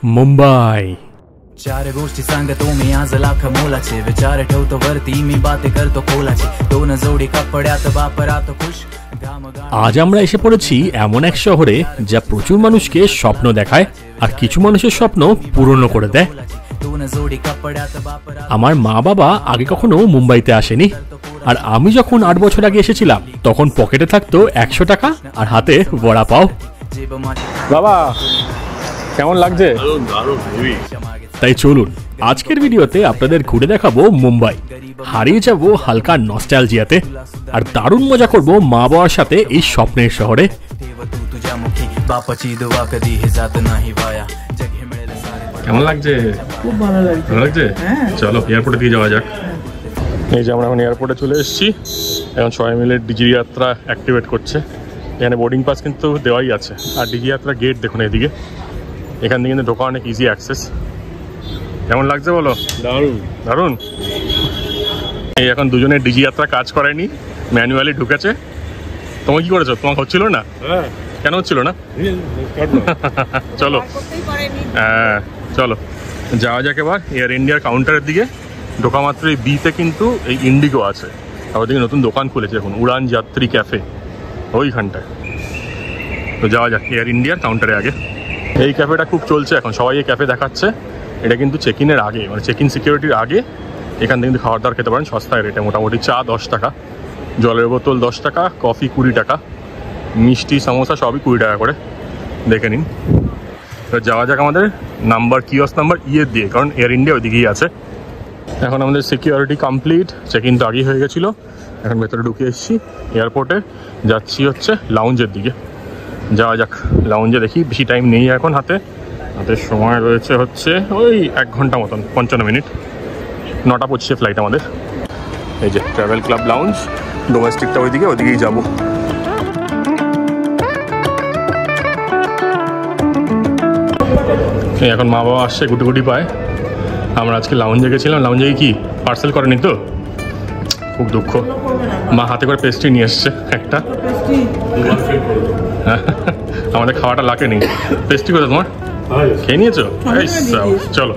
मुंबई। चार गोष्टी सांगतो मी आज लाख मोलाचे विचार ठेवतो वरती मी बाते करतो खोलाचे दोन जोडी कपड्यात वापरातो खुश। আজ আমরা এসে পড়েছি এমন এক শহরে যা প্রচুর মানুষকে স্বপ্ন দেখায় আর কিছু মানুষের স্বপ্ন পূরণ করে দেয়। আমার মা বাবা আগে কখনো মুম্বাইতে আসেনি, আর আমি যখন 8 বছর আগে এসেছিলাম তখন পকেটে থাকতো 100 টাকা আর হাতে বড়া পাও। বাবা কেমন লাগছে? তাই চলুন আজকের ভিডিওতে আপনাদের ঘুরে দেখাবো মুম্বাই, হারিয়ে যাব হালকা নস্টালজিয়াতে আর দারুণ মজা করব মা বাবার সাথে এই স্বপ্নের শহরে। কেমন লাগছে? খুব ভালো লাগছে। ভালো লাগছে? চলো এয়ারপোর্টে দিয়ে যাওয়া যাক। এই যে আমরা এখন এয়ারপোর্টে চলে এসেছি, এখন সবাই মিলে ডিজি যাত্রা অ্যাক্টিভেট করছে। এখানে বোর্ডিং পাস কিন্তু দেওয়াই আছে, আর ডিজি যাত্রা গেট দেখুন এদিকে, এখান থেকে কিন্তু ঢোকা অনেক ইজি অ্যাক্সেস। কেমন লাগছে বলো? দারুণ দারুণ। এই এখন দুজনে ডিজি যাত্রা কাজ করায়নি, ম্যানুয়ালি ঢুকেছে। তোমার কি করেছো? তোমার হচ্ছিল না? কেন হচ্ছিল না? চলো হ্যাঁ চলো যাওয়া যাক এবার এয়ার ইন্ডিয়ার কাউন্টারের দিকে। ঢোকা মাত্র এই বিতে কিন্তু এই ইন্ডিগো আছে, আর ওদিকে নতুন দোকান খুলেছে এখন উড়ান যাত্রী ক্যাফে ওইখানটায়। তো যাওয়া যাক এয়ার ইন্ডিয়ার কাউন্টারে আগে। এই ক্যাফেটা খুব চলছে এখন, সবাই এই ক্যাফে দেখাচ্ছে। এটা কিন্তু চেক ইনের আগে, মানে চেক ইন সিকিউরিটির আগে এখান থেকে কিন্তু খাবার দাবার খেতে পারেন সস্তায় রেটে। মোটামুটি চা 10 টাকা, জলের বোতল 10 টাকা, কফি 20 টাকা, মিষ্টি সমোসা সবই 20 টাকা করে। দেখে নিন। তো যাওয়া যাক আমাদের নাম্বার কিওস নাম্বার ইয়ে দিয়ে, কারণ এয়ার ইন্ডিয়া ওইদিকেই আছে। এখন আমাদের সিকিউরিটি কমপ্লিট, চেক ইন তো আগেই হয়ে গেছিলো। এখন ভেতরে ঢুকে এসেছি এয়ারপোর্টে, যাচ্ছি হচ্ছে লাউঞ্জের দিকে। যাওয়া যাক লাউঞ্জে, দেখি বেশি টাইম নেই এখন হাতে সময় রয়েছে হচ্ছে ওই 1 ঘন্টা মতন, 55 মিনিট। 9:25 ফ্লাইট আমাদের। এই যে ট্রাভেল ক্লাব লাউঞ্জ, ডোমেস্টিকটা ওইদিকেই যাবো। এখন মা বাবা আসছে, গুটি পায়। আমরা আজকে লাউঞ্জে গেছিলাম, লাউঞ্জে কি পার্সেল করেনি তো, খুব দুঃখ। মা হাতে করে পেস্ট্রি নিয়ে এসছে একটা। আমাদের খাওয়াটা লাগেনি। পেস্ট্রি কোথায় তোমার? খেয়ে নিয়েছো? চলো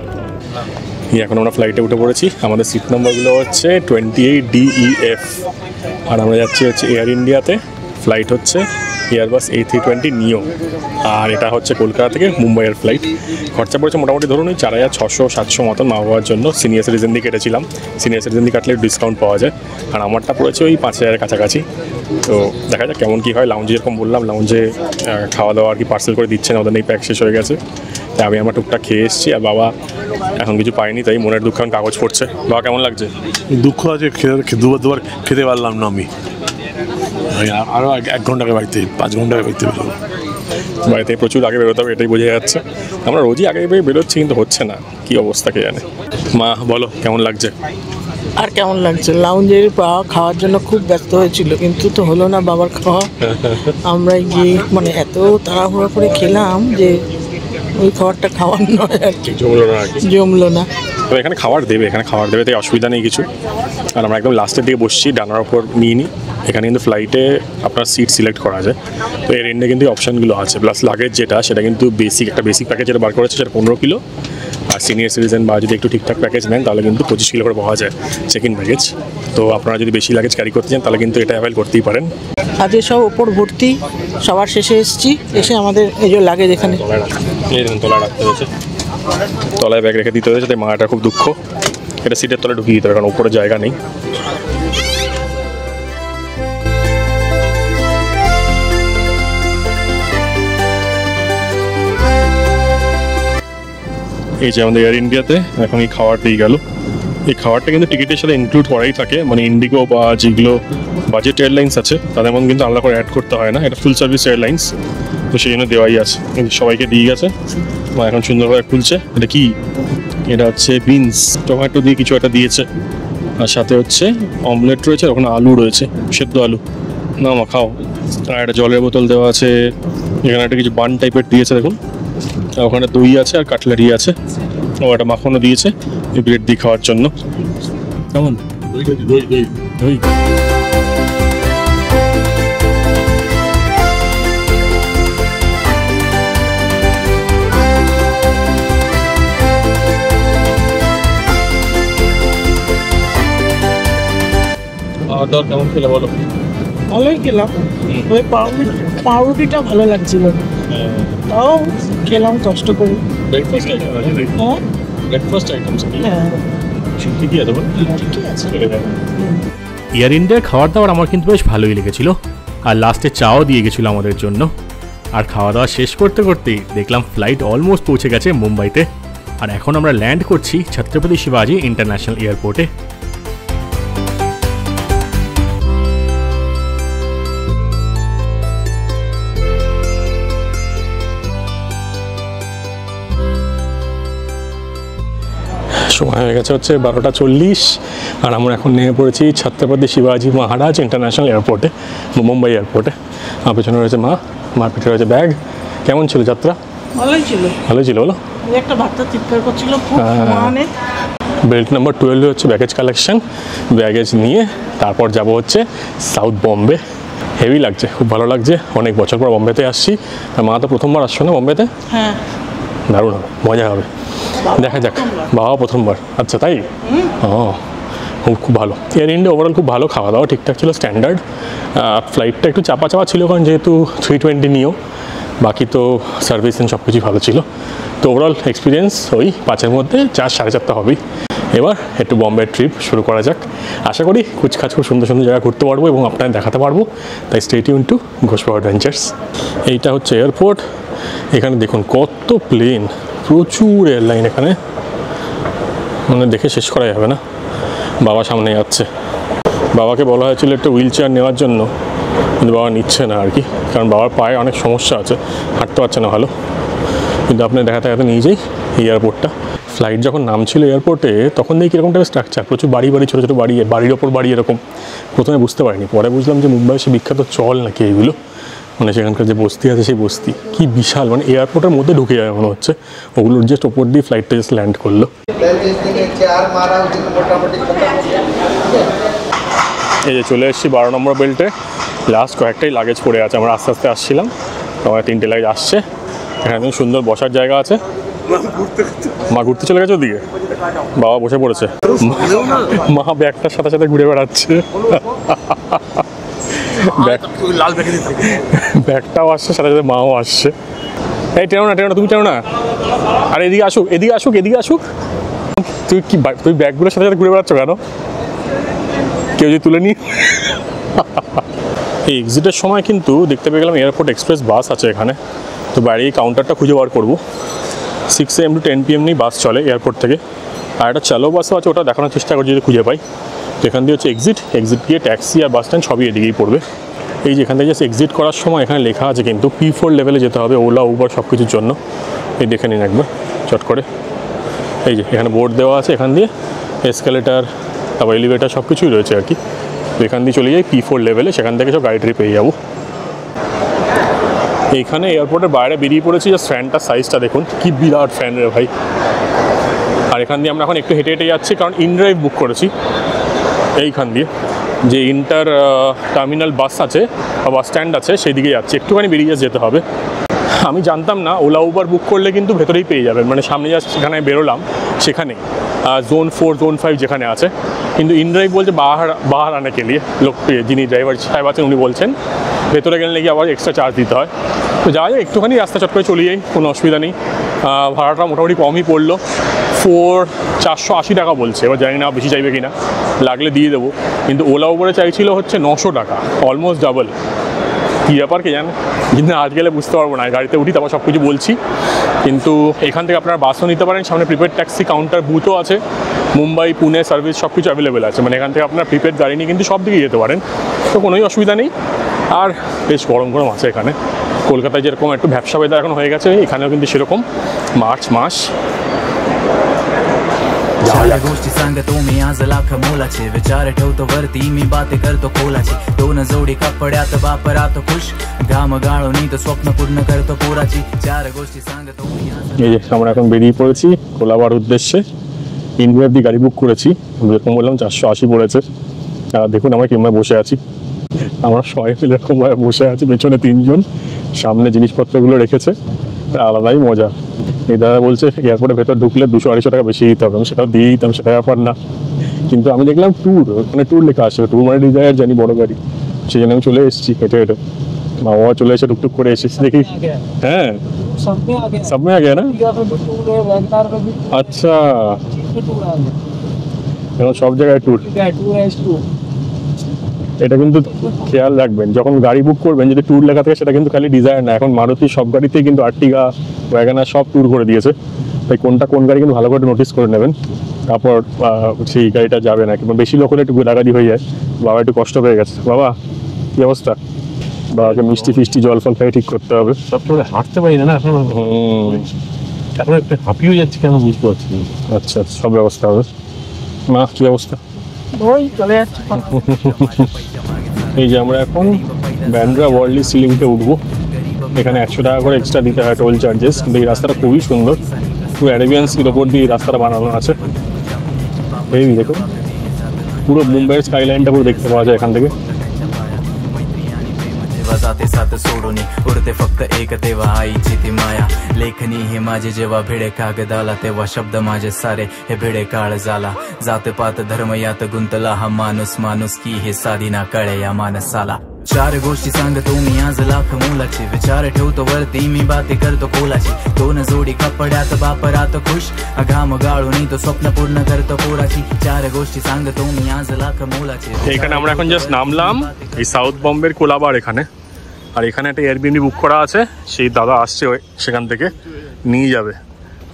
এখন আমরা ফ্লাইটে উঠে পড়েছি। আমাদের সিট নম্বরগুলো হচ্ছে 28 DEF, আর আমরা যাচ্ছি হচ্ছে এয়ার ইন্ডিয়াতে। ফ্লাইট হচ্ছে এয়ারবাস A320 নিও, আর এটা হচ্ছে কলকাতা থেকে মুম্বাইয়ের ফ্লাইট। খরচা পড়েছে মোটামুটি ধরুন ওই 4600-700 মতন মা বাবার জন্য। সিনিয়র সিটিজেন দিয়ে কেটেছিলাম, সিনিয়র সিটিজেন দিয়ে কাটলে ডিসকাউন্ট পাওয়া যায়, আর আমারটা পড়েছে ওই 5000-এর কাছাকাছি। তো দেখা যাক কেমন কী হয়। লাউঞ্জে যেরকম বললাম, লাউঞ্জে খাওয়া দাওয়া আর কি পার্সেল করে দিচ্ছে না, ওদের এই প্যাক শেষ হয়ে গেছে। তাই আমি আমার টুকটাক খেয়ে এসেছি, আর বাবা এখন কিছু পাইনি, তাই মনের দুঃখ এখন কাগজ পড়ছে। বাবা কেমন লাগছে? দুঃখ আছে, দুবার খেতে পারলাম না আমি। আরও 1 ঘন্টা আগে বাড়িতে, 5 ঘন্টা আগে বাড়িতে বেরোবো। বাড়িতে প্রচুর আগে বেরোতে হবে, এটাই বোঝা যাচ্ছে। আমরা রোজই আগে বেরোচ্ছি, কিন্তু হচ্ছে না, কি অবস্থা কে জানে। মা বলো কেমন লাগছে? আর কেমন লাগছে? লাউঞ্জের খাওয়ার জন্য খুব ব্যস্ত হয়েছিল, কিন্তু তো হলো না বাবার খাওয়া। আমরা গিয়ে মানে এত তাড়াহুড়ো করে খেলাম যে ওই খাবারটা খাওয়ার নয় আর কি, জমলো না। তো এখানে খাবার দেবে, তাই অসুবিধা নেই কিছু। আর আমরা একদম লাস্টের দিকে বসছি, ডানার ওপর নিয়ে নিই। এখানে কিন্তু ফ্লাইটে আপনার সিট সিলেক্ট করা যায়। তো এর এন্ডে কিন্তু অপশানগুলো আছে, প্লাস লাগেজ যেটা সেটা কিন্তু একটা বেসিক প্যাকেজ যেটা বার করেছে সেটা 15 কিলো, আর সিনিয়র সিটিজেন বা যদি একটু ঠিকঠাক প্যাকেজ নেন তাহলে কিন্তু 25 কিলো করে পাওয়া যায় চেক ইন প্যাকেজ। তো আপনারা যদি বেশি লাগেজ ক্যারি করতে চান তাহলে কিন্তু এটা অ্যাভেল করতেই পারেন। আজকে সব ওপর ভর্তি, সবার শেষে এসেছি, এসে আমাদের এই যে লাগেজ এখানে তলায় রাখতে হয়েছে, তলায় ব্যাগ রেখে দিতে হয়েছে। তাই মাটা খুব দুঃখ, এটা সিটের তলায় ঢুকিয়ে দিতে হবে, কারণ উপরে জায়গা নেই। এই যে আমাদের এয়ার ইন্ডিয়াতে এখন এই খাবার দিয়ে গেল। এই খাবারটা কিন্তু টিকিটের সাথে ইনক্লুড করাই থাকে, মানে ইন্ডিগো বা যেগুলো বাজেট এয়ারলাইন্স আছে তাদের মধ্যে কিন্তু আলাদা করে অ্যাড করতে হয় না, এটা ফুল সার্ভিস এয়ারলাইন্স, তো সেই জন্য দেওয়াই আছে। কিন্তু সবাইকে দিয়ে গেছে, এখন সুন্দরভাবে খুলছে। এটা কি? এটা হচ্ছে বিনস, টমেটো দিয়ে কিছু একটা দিয়েছে, আর সাথে হচ্ছে অমলেট রয়েছে, ওখানে আলু রয়েছে, সেদ্ধ আলু। না মা খাও। আর একটা জলের বোতল দেওয়া আছে, এখানে একটা কিছু বান টাইপের দিয়েছে দেখুন, ওখানে দই আছে আর কাটলারি আছে, ও একটা মাখনও দিয়েছে এই ব্রেড দিয়ে খাওয়ার জন্য। কেমন? দই দাওয়া কেমন খেলে বলো? ভালোই খেলাম, ওই পাউরুটিটা ভালো লাগছিল, তাও খেলাম কষ্ট করে। ব্রেকফাস্ট আইটেম আছে? হ্যাঁ ব্রেকফাস্ট আইটেম হ্যাঁ ঠিকই আছে বলো? ঠিকই আছে। এয়ার ইন্ডিয়ার খাবার দাবার আমার কিন্তু বেশ ভালোই লেগেছিল, আর লাস্টে চাও দিয়ে গেছিলো আমাদের জন্য। আর খাওয়া দাওয়া শেষ করতে করতেই দেখলাম ফ্লাইট অলমোস্ট পৌঁছে গেছে মুম্বাইতে, আর এখন আমরা ল্যান্ড করছি ছত্রপতি শিবাজি ইন্টারন্যাশনাল এয়ারপোর্টে। সময় হয়ে গেছে হচ্ছে 12:40, আর আমরা এখন নেমে পড়েছি ছত্রপতি শিবাজি মহারাজ ইন্টারন্যাশনাল এয়ারপোর্টে, মুম্বাই এয়ারপোর্টে। আমার পেছনে রয়েছে মার পিঠে রয়েছে ব্যাগ। কেমন ছিল যাত্রা? ভালোই ছিল। ভালোই ছিল বলো? একটা বাচ্চা চিৎকার করছিল খুব, মানে বেল্ট নাম্বার 12 হচ্ছে ব্যাগেজ কালেকশন। ব্যাগেজ নিয়ে তারপর যাব হচ্ছে সাউথ বম্বে। হেভি লাগছে, খুব ভালো লাগছে, অনেক বছর পর বম্বেতে আসছি। আর মা তো প্রথমবার আসছো না বম্বেতে? হ্যাঁ দারুণ হবে, মজা হবে, দেখা যাক। বাবা প্রথমবার? আচ্ছা তাই? খুব ভালো। এয়ার ইন্ডিয়া ওভারঅল খুব ভালো, খাওয়া দাওয়া ঠিকঠাক ছিল, স্ট্যান্ডার্ড। ফ্লাইটটা একটু চাপা ছিল, কারণ যেহেতু 320 নিও, বাকি তো সার্ভিস সব কিছুই ভালো ছিল। তো ওভারঅল এক্সপিরিয়েন্স ওই 5-এর মধ্যে 4, 4.5 হবেই। এবার একটু বম্বে ট্রিপ শুরু করা যাক। আশা করি কুচকাচ খুব সুন্দর সুন্দর জায়গা ঘুরতে পারবো এবং আপনাদের দেখাতে পারবো। তাই স্টে টিউন টু ঘোষপা অ্যাডভেঞ্চার্স। এইটা হচ্ছে এয়ারপোর্ট। এখানে দেখুন কত প্লেন, প্রচুর এয়ারলাইন এখানে, মানে দেখে শেষ করা যাবে না। বাবা সামনে যাচ্ছে। বাবাকে বলা হয়েছিল একটা হুইল চেয়ার নেওয়ার জন্য, কিন্তু বাবা নিচ্ছে না আর কি, কারণ বাবার পায়ে অনেক সমস্যা আছে, হাঁটতে পারছে না ভালো। কিন্তু আপনি দেখাতে নিয়ে যাই এয়ারপোর্টটা। ফ্লাইট যখন নামছিল এয়ারপোর্টে তখন দেখি কীরকম টাইপের স্ট্রাকচার, প্রচুর বাড়ি ছোটো ছোটো বাড়ি, বাড়ির ওপর বাড়ি এরকম। প্রথমে বুঝতে পারিনি, পরে বুঝলাম যে মুম্বাইয়ে সে বিখ্যাত চল নাকি এইগুলো, মানে সেখানকার যে বস্তি আছে সেই বস্তি কি বিশাল, মানে এয়ারপোর্টের মধ্যে ঢুকে যায় মনে হচ্ছে। ওগুলোর জাস্ট ওপর দিয়ে ফ্লাইটটা জাস্ট ল্যান্ড করলো। এই যে চলে এসেছি 12 নম্বর বেল্টে। লাস্ট কয়েকটাই লাগেজ পড়ে আছে, আমরা আস্তে আস্তে আসছিলাম, আমার 3টে লাগেজ আসছে। এখানে সুন্দর বসার জায়গা আছে। মা ঘুরতে চলে গেছে ওদিকে, বাবা বসে পড়েছে, মা ব্যাগটার সাথে সাথে ঘুরে বেড়াচ্ছে। ব্যাগটাও আসছে, সাথে সাথে মাও আসছে। এই টেনো না, তুমি টেনো না। আর এদিকে আসুক। তুই ব্যাগগুলোর সাথে সাথে ঘুরে বেড়াচ্ছ কেন? কেউ যদি তুলে নি। এই এক্সিটের সময় কিন্তু দেখতে পেয়ে গেলাম এয়ারপোর্ট এক্সপ্রেস বাস আছে এখানে। তো বাইরে এই কাউন্টারটা খুঁজে বার করবো। 6 AM to 10 PM নিয়ে বাস চলে এয়ারপোর্ট থেকে। আর একটা চালো বাসও আছে, ওটা দেখানোর চেষ্টা করছি যদি খুঁজে পাই। তো এখান দিয়ে হচ্ছে এক্সিট গিয়ে ট্যাক্সি আর বাস স্ট্যান্ড সবই এদিকেই পড়বে। এই যে এখান থেকে জাস্ট এক্সিট করার সময় এখানে লেখা আছে কিন্তু P4 লেভেলে যেতে হবে, ওলা উবার সব কিছুর জন্য। এই দেখে নিন একবার চট করে, এই যে এখানে বোর্ড দেওয়া আছে, এখান দিয়ে এসকেলেটার তারপর এলিভেটার সব কিছুই রয়েছে আর কি। তো এখান দিয়ে চলে যাই P4 লেভেলে, সেখান থেকে সব গাড়ি পেয়ে যাবো। এইখানে এয়ারপোর্টের বাইরে বেরিয়ে পড়েছি, যে ফ্যানটার সাইজটা দেখুন, কি বিরাট ফ্যান রে ভাই। আর এখান দিয়ে আমরা এখন একটু হেঁটে যাচ্ছি, কারণ ইনড্রাইভ বুক করেছি এইখান দিয়ে। যে ইন্টার টার্মিনাল বাস আছে বা বাস স্ট্যান্ড আছে সেই দিকে যাচ্ছি, একটুখানি বেরিয়ে যেতে হবে। আমি জানতাম না ওলা উবার বুক করলে কিন্তু ভেতরেই পেয়ে যাবেন, মানে সামনে জাস্ট সেখানে বেরোলাম সেখানেই জোন 4 জোন 5 যেখানে আছে। কিন্তু ইনড্রাইভ বলছে বাহার আনে কে লিয়ে, লোক যিনি ড্রাইভার সাহেব আছেন উনি বলছেন ভেতরে গেলে নাকি আবার এক্সট্রা চার্জ দিতে হয়। তো যাওয়া যায়, একটুখানি রাস্তা চট করে চলে যাই, কোনো অসুবিধা নেই। ভাড়াটা মোটামুটি কমই পড়লো, 480 টাকা বলছে। এবার জানি না বেশি চাইবে কিনা, লাগলে দিয়ে দেবো। কিন্তু ওলা উবারে চাইছিল হচ্ছে 900 টাকা, অলমোস্ট ডাবল। কী ব্যাপার কে জানে, কিন্তু আজ গেলে বুঝতে পারবো না। গাড়িতে উঠি তারপর সব কিছু বলছি। কিন্তু এখান থেকে আপনারা বাসও নিতে পারেন, সামনে প্রিপেড ট্যাক্সি কাউন্টার বুথও আছে, মুম্বাই পুনে সার্ভিস সব কিছু অ্যাভেলেবেল আছে। মানে এখান থেকে আপনার প্রিপেড গাড়ি নিয়ে কিন্তু সব দিকে যেতে পারেন, তো কোনোই অসুবিধা নেই। আর বেশ গরম আছে এখানে। কলকাতায় যেরকম একটু ব্যবসা ওয়েদার এখন হয়ে গেছে, এখানেও কিন্তু সেরকম मार्च मास। चार गोष्टी सांगतो मी आज लाख मोलाचे, विचार ठेवतो वरती मी बाते करतो खोलाचे, दोन जोडी कपड्यात बाप राहतो खुश, घाम गाळून तो स्वप्न पूर्ण करतो पोराची, चार गोष्टी सांगतो मी आज। এই যে আমরা এখন বেরিয়ে পড়েছি কোলাবার উদ্দেশ্যে। ইন্ডিয়ার দিয়ে গাড়ি বুক করেছি, যেরকম বললাম 480 পড়েছে। দেখুন আমরা কিভাবে বসে আছি, আমরা সবাই মিলে এরকমভাবে বসে আছি, পেছনে 3 জন, সামনে জিনিসপত্রগুলো রেখেছে। আলাদাই মজা। এই দাদা বলছে এয়ারপোর্টের ভেতর ঢুকলে 200-250 টাকা বেশি দিতে হবে, আমি সেটাও দিয়ে দিতাম, সেটা ব্যাপার না। কিন্তু আমি দেখলাম ট্যুর, ওখানে ট্যুর লেখা আসবে, ট্যুর মানে ডিজায়ার জানি বড় গাড়ি, সেই জন্য আমি চলে এসেছি হেঁটে হেঁটে। মা বাবা চলে এসে টুকটুক করে এসেছি দেখি। হ্যাঁ সব में आ गया ना। আচ্ছা এখন সব জায়গায় ট্যুর। এটা কিন্তু খেয়াল রাখবেন যখন গাড়ি বুক করবেন, যদি ট্যুর লেখা থাকে সেটা কিন্তু খালি ডিজায়ার না, এখন মারুতি সব গাড়িতেই কিন্তু আর্টিগা ওয়াগনার সব ট্যুর করে দিয়েছে। তাই কোনটা কোন গাড়ি কিন্তু ভালো করে নোটিস করে নেবেন, তারপর সেই গাড়িটা যাবে না। কিংবা বেশি লোক হলে একটু গোলাগাড়ি হয়ে যায়। বাবা একটু কষ্ট পেয়ে গেছে। বাবা কি অবস্থা? বাবাকে মিষ্টি ফিষ্টি জল ফল খাই ঠিক করতে হবে। সবসময় হাঁটতে পারি না এখন, এখন একটু হাঁপিয়ে যাচ্ছে কেন বুঝতে পারছি না। আচ্ছা সব ব্যবস্থা হবে। মা কি অবস্থা? ওই চলে যাচ্ছে। এই যে আমরা এখন ব্যান্ড্রা ওয়ার্ল্ডলি সিলিংকে উঠবো। এখানে 100 টাকা করে এক্সট্রা দিতে হয় টোল চার্জেস, কিন্তু এই রাস্তাটা খুবই সুন্দর, পুরো অ্যারেবিয়ান সির ওপর দিয়ে এই রাস্তাটা বানানো আছে। এই দেখো পুরো মুম্বাইয়ের স্কাইলাইনটা পুরো দেখতে পাওয়া যায় এখান থেকে। जाते साथ सोडून उरते फक्त एक तेव्हा आईची ती माया लेखनी हे माझे जेव्हा भिडे कागदाला तेव्हा शब्द माझे सारे हे भिडे काळ झाला जात पात धर्म यात गुंतला हा माणूस माणूस की हे साधी ना कळे या माणसाला 4 गोष्टी सांगतो मी आज लाख मोलाची विचार ठेवतो वरती मी बाती करतो कोलाची 2 जोडी कपड्यात बाप राहतो खुश घाम गाळून तो स्वप्न पूर्ण करतो पोराची 4 गोष्टी सांगतो मी आज लाख मोलाची। এখানে আমরা এখন জাস্ট নামলাম এই সাউথ বম্বের কোলাবার এখানে, আর এখানে একটা এয়ারবিএনবি বুক করা আছে, সেই দাদা আসছে সেখান থেকে নিয়ে যাবে।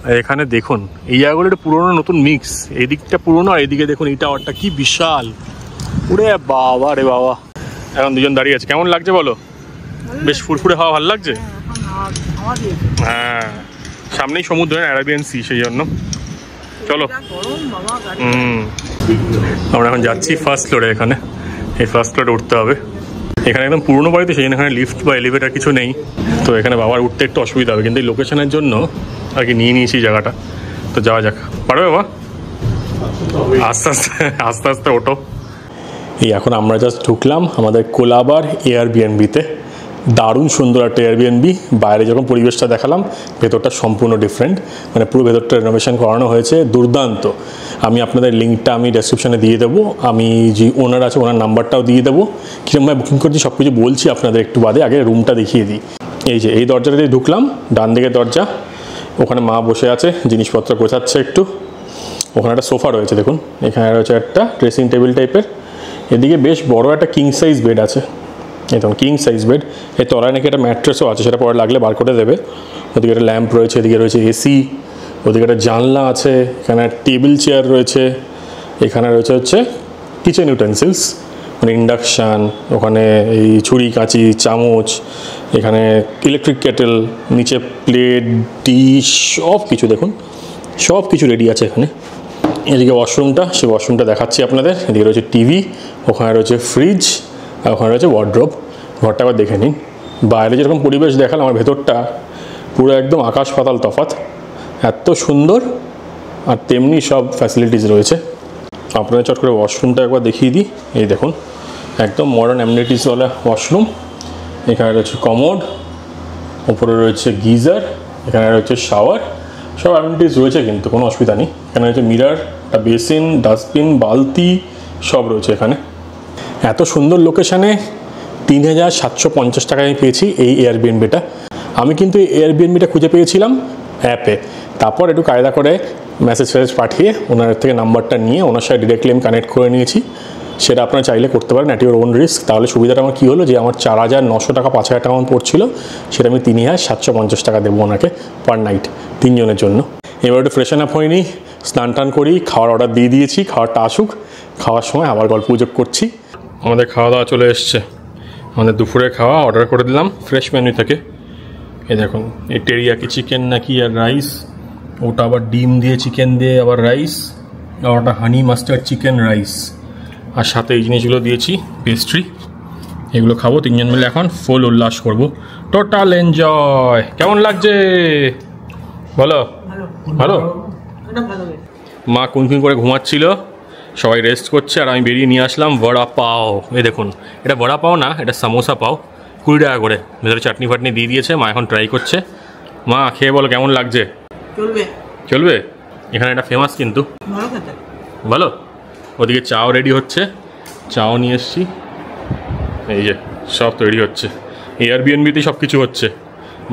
আর এখানে দেখুন এই জায়গাগুলো একটু পুরোনো নতুন মিক্স, এদিকটা পুরোনো আর এদিকে দেখুন এই টাওয়ারটা কি বিশাল। ওরে বাবা রে বাবা, এখন দুজন দাঁড়িয়ে আছে। কেমন লাগছে বলো? বেশ ফুরফুরে হাওয়া, ভালো লাগছে। হ্যাঁ সামনেই সমুদ্র, অ্যারাবিয়ান সি, সেই জন্য চলো। আমরা এখন যাচ্ছি ফার্স্ট ফ্লোরে। এখানে এই ফার্স্ট ফ্লোরে উঠতে হবে। এখানে একদম পুরোনো বাড়িতে, সেই জন্য এখানে লিফট বা এলিভেটার কিছু নেই, তো এখানে বাবার উঠতে একটু অসুবিধা হবে, কিন্তু এই লোকেশনের জন্য আর কি নিয়ে নিয়েছি জায়গাটা। তো যাওয়া যাক, পারবে বাবা? আস্তে আস্তে আস্তে আস্তে ওঠো। এই এখন আমরা জাস্ট ঢুকলাম আমাদের কোলাবার এয়ারবিএনবিতে। দারুণ সুন্দর একটা এয়ারবিএনবি। বাইরে যখন পরিবেশটা দেখালাম, ভেতরটা সম্পূর্ণ ডিফারেন্ট, মানে পুরো ভেতরটা রেনোভেশন করানো হয়েছে, দুর্দান্ত। আমি আপনাদের লিঙ্কটা আমি ডেসক্রিপশানে দিয়ে দেবো, আমি যে ওনার আছে ওনার নাম্বারটাও দিয়ে দেবো। কীরকমভাবে বুকিং করছি সব কিছু বলছি আপনাদের একটু বাদে, আগে রুমটা দেখিয়ে দিই। এই যে এই দরজাটা দিয়ে ঢুকলাম, ডান দিকের দরজা, ওখানে মা বসে আছে জিনিসপত্র গোছাচ্ছে একটু। ওখানে একটা সোফা রয়েছে দেখুন, এখানে রয়েছে একটা ড্রেসিং টেবিল টাইপের। এদিকে বেশ বড় একটা কিং সাইজ বেড আছে, এই তখন কিং সাইজ বেড। এই তলায় নাকি একটা ম্যাট্রেসও আছে, সেটা পরে লাগলে বার করে দেবে। ওদিকে একটা ল্যাম্প রয়েছে, এদিকে রয়েছে এসি, ওদিকে একটা জানলা আছে, এখানে টেবিল চেয়ার রয়েছে, এখানে রয়েছে হচ্ছে কিচেন ইউটেন্সিলস মানে ইন্ডাকশান, ওখানে এই ছুরি কাঁচি চামচ, এখানে ইলেকট্রিক কেটেল, নিচে প্লেট ডিশ সব কিছু দেখুন, সব কিছু রেডি আছে এখানে। এদিকে ওয়াশরুমটা, সেই ওয়াশরুমটা দেখাচ্ছি আপনাদের। এদিকে রয়েছে টিভি, ওখানে রয়েছে ফ্রিজ, আর ওখানে রয়েছে ওয়ার্ড্রোব। ঘরটা আবার দেখে নিন। বাইরে যেরকম পরিবেশ দেখালাম, আমার ভেতরটা পুরো একদম আকাশ পাতাল তফাৎ, এত সুন্দর। আর তেমনি সব ফ্যাসিলিটিস রয়েছে। আপনাদের চট করে ওয়াশরুমটা একবার দেখিয়ে দিই। এই দেখুন একদম মডার্ন অ্যামিনিটিসওয়ালা ওয়াশরুম। এখানে রয়েছে কমোড, ওপরে রয়েছে গিজার, এখানে রয়েছে শাওয়ার, সব অ্যামিনিটিস রয়েছে, কিন্তু কোনো অসুবিধা নেই। এখানে রয়েছে মিরার, একটা বেসিন, ডাস্টবিন, বালতি সব রয়েছে এখানে। এত সুন্দর লোকেশানে 3750 টাকায় আমি পেয়েছি এই এয়ারবিএনবিটা। আমি কিন্তু এই এয়ারবিএনবিটা খুঁজে পেয়েছিলাম অ্যাপে, তারপর একটু কায়দা করে মেসেজ পাঠিয়ে ওনার থেকে নাম্বারটা নিয়ে ওনার সাথে ডিরেক্টলি আমি কানেক্ট করে নিয়েছি। সেটা আপনারা চাইলে করতে পারেন অ্যাট ইউর ওন রিস্ক। তাহলে সুবিধাটা আমার কী হলো, যে আমার 4900 টাকা 5000 টাকা আমার পড়ছিল, সেটা আমি 3750 টাকা দেবো ওনাকে পার নাইট, 3 জনের জন্য। এবার একটু ফ্রেশন আপ হয়নি, স্নান টান করি, খাওয়ার অর্ডার দিয়ে দিয়েছি, খাওয়ারটা আসুক, খাওয়ার সময় আবার গল্প গুজব করছি। আমাদের খাওয়া দাওয়া চলে এসছে, আমাদের দুপুরে খাওয়া অর্ডার করে দিলাম ফ্রেশ মেনু থেকে। এই দেখুন এই টেরিয়াকি চিকেন নাকি আর রাইস, ওটা আবার ডিম দিয়ে চিকেন দিয়ে আবার রাইস, আর ওটা হানি মাস্টার্ড চিকেন রাইস, আর সাথে এই জিনিসগুলো দিয়েছি পেস্ট্রি। এগুলো খাবো 3 জন মিলে, এখন ফুল উল্লাস করব, টোটাল এনজয়। কেমন লাগছে বলো? ভালো। মা কুন করে ঘুমাচ্ছিল, সবাই রেস্ট করছে, আর আমি বেরিয়ে নিয়ে আসলাম বড়া পাও। এই দেখুন এটা বড়া পাও না, এটা সামোসা পাও, 20 টাকা করে, ভেতরে চাটনি ফাটনি দিয়ে দিয়েছে। মা এখন ট্রাই করছে, মা খেয়ে বলো কেমন লাগছে? চলবে। চলবে? এখানে এটা ফেমাস কিন্তু ভালো খেতে। ভালো। ওদিকে চাও রেডি হচ্ছে, চাও নিয়ে এসছি, এই যে সব তৈরি হচ্ছে। এয়ারবিএনবিতেই সব কিছু হচ্ছে।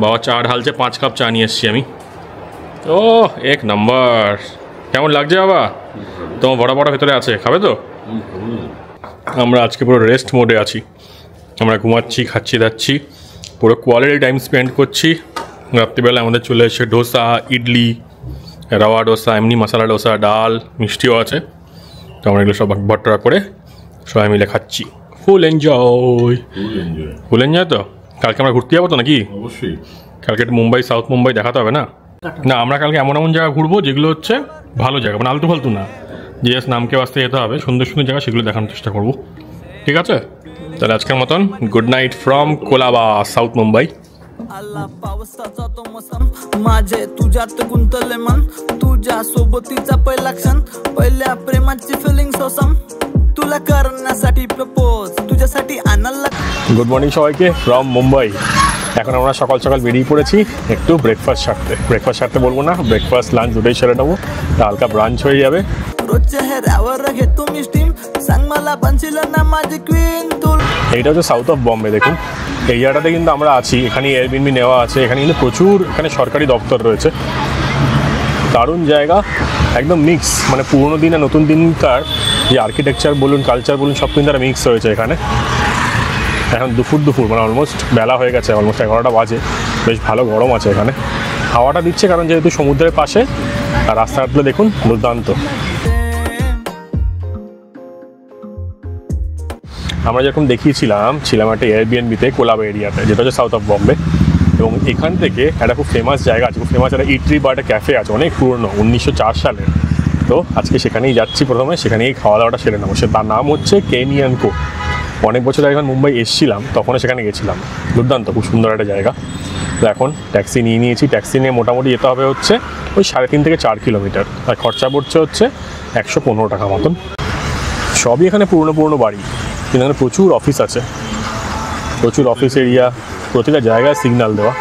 বাবা চা ঢালছে, 5 কাপ চা নিয়ে এসছি আমি। ও এক নাম্বার। কেমন লাগছে বাবা? তোমার বড় বড় ভেতরে আছে, খাবে তো? আমরা আজকে পুরো রেস্ট মোডে আছি। আমরা ঘুমাচ্ছি, খাচ্ছি দাচ্ছি, পুরো কোয়ালিটি টাইম স্পেন্ড করছি। রাত্রিবেলা আমাদের চলে এসে ডোসা, ইডলি, রাওয়া ডোসা, এমনি মশলা ডোসা, ডাল, মিষ্টিও আছে। তো আমরা এগুলো সব ভাগ করে সবাই মিলে খাচ্ছি। Full enjoy. ফুল এনজয় তো। কালকে আমরা ঘুরতে যাবো তো নাকি? অবশ্যই। কালকে একটু মুম্বাই, সাউথ মুম্বাই দেখাতে হবে না? না, আমরা কালকে এমন এমন জায়গা ঘুরবো যেগুলো হচ্ছে ভালো জায়গা, মানে আলতু ফালতু না, যে জাস্ট নামকে বাঁচতে যেতে হবে, সুন্দর সুন্দর জায়গা, সেগুলো দেখানোর চেষ্টা করবো। ঠিক আছে, তাহলে আজকের মতন good night from Colaba, south Mumbai. आला पावसाचा तो मोसम माझे तुझ्यात गुंतले मन तुझ्या सोबतीचा पहिला क्षण पहिल्या प्रेमाची फिलिंग सोसम तुला करण्यासाठी प्रपोज तुझ्यासाठी आणायला গুড মর্নিং সবাইকে ফ্রম মুম্বাই। এখন আমরা সকাল সকাল বেরিয়ে পড়েছি একটু ব্রেকফাস্ট সারতে বলবো না, ব্রেকফাস্ট লাঞ্চ দুটোই সেরে নেবো, হালকা ব্রাঞ্চ হয়ে যাবে। रोज चेहऱ्यावर घेतो मी स्टीम सांग मला बनशील ना माझी क्वीन तू এইটা হচ্ছে সাউথ অফ বম্বে। দেখুন এই জায়গাটাতে কিন্তু আমরা আছি, এখানে এয়ারবিএনবি নেওয়া আছে, এখানে কিন্তু প্রচুর এখানে সরকারি দপ্তর রয়েছে। দারুণ জায়গা, একদম মিক্স, মানে পুরোনো দিন আর নতুন দিনকার যে আর্কিটেকচার বলুন, কালচার বলুন, সব কিন্তু তারা মিক্স হয়েছে এখানে। এখন দুপুর মানে অলমোস্ট বেলা হয়ে গেছে, অলমোস্ট 11টা বাজে। বেশ ভালো গরম আছে এখানে, হাওয়াটা দিচ্ছে কারণ যেহেতু সমুদ্রের পাশে। আর রাস্তাঘাটগুলো দেখুন দুর্দান্ত। আমরা যখন ছিলাম একটা এয়ারবিএনবিতে কোলাবা এরিয়াতে, যেটা হচ্ছে সাউথ অফ বম্বে। এবং এখান থেকে একটা খুব ফেমাস জায়গা আছে, খুব ফেমাস একটা ইটরি বা একটা ক্যাফে আছে, অনেক পুরনো, 1904 সালের। তো আজকে সেখানেই যাচ্ছি, প্রথমে সেখানেই খাওয়া দাওয়াটা সেরে নেবো। তার নাম হচ্ছে কেনিয়ান কো। অনেক বছর আগে যখন মুম্বাই এসেছিলাম তখন সেখানে গেছিলাম, দুর্দান্ত, খুব সুন্দর একটা জায়গা। তো এখন ট্যাক্সি নিয়েছি, ট্যাক্সি নিয়ে মোটামুটি যেতে হবে হচ্ছে ওই 3.5 থেকে 4 কিলোমিটার, আর খরচা পড়ছে হচ্ছে 115 টাকা মতন। সবই এখানে পুরনো বাড়ি, কিন্তু এখানে প্রচুর অফিস আছে, প্রচুর অফিস এরিয়া, প্রতিটা জায়গায় সিগন্যাল দেওয়া,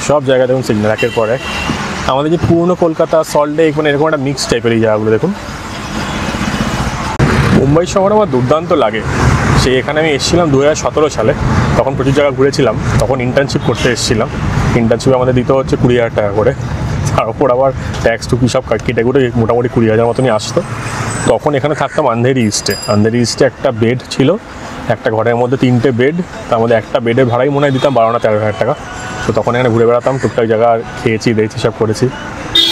সব জায়গায় দেখুন সিগন্যাল একের পর এক। আমাদের যে পুরনো কলকাতা, সল্টলেক, মানে এরকম একটা মিক্স টাইপের এই জায়গাগুলো দেখুন। মুম্বাই শহর আমার দুর্দান্ত লাগে। সেই এখানে আমি এসেছিলাম 2017 সালে, তখন প্রচুর জায়গা ঘুরেছিলাম। তখন ইন্টার্নশিপ করতে এসেছিলাম, ইন্টার্নশিপে আমাদের দিতে হচ্ছে 20,000 টাকা করে, তার উপর আবার ট্যাক্স টুকি সব কেটে কুটে মোটামুটি 20,000 মতনই আসতো। তখন এখানে থাকতাম আন্ধেরি ইস্টে একটা বেড ছিল, একটা ঘরের মধ্যে 3টে বেড, তার মধ্যে একটা বেডের ভাড়াই মনে হয় দিতাম 12-13,000 টাকা। তো তখন এখানে ঘুরে বেড়াতাম, টুকটাক জায়গা খেয়েছি দিয়েছি, সব করেছি।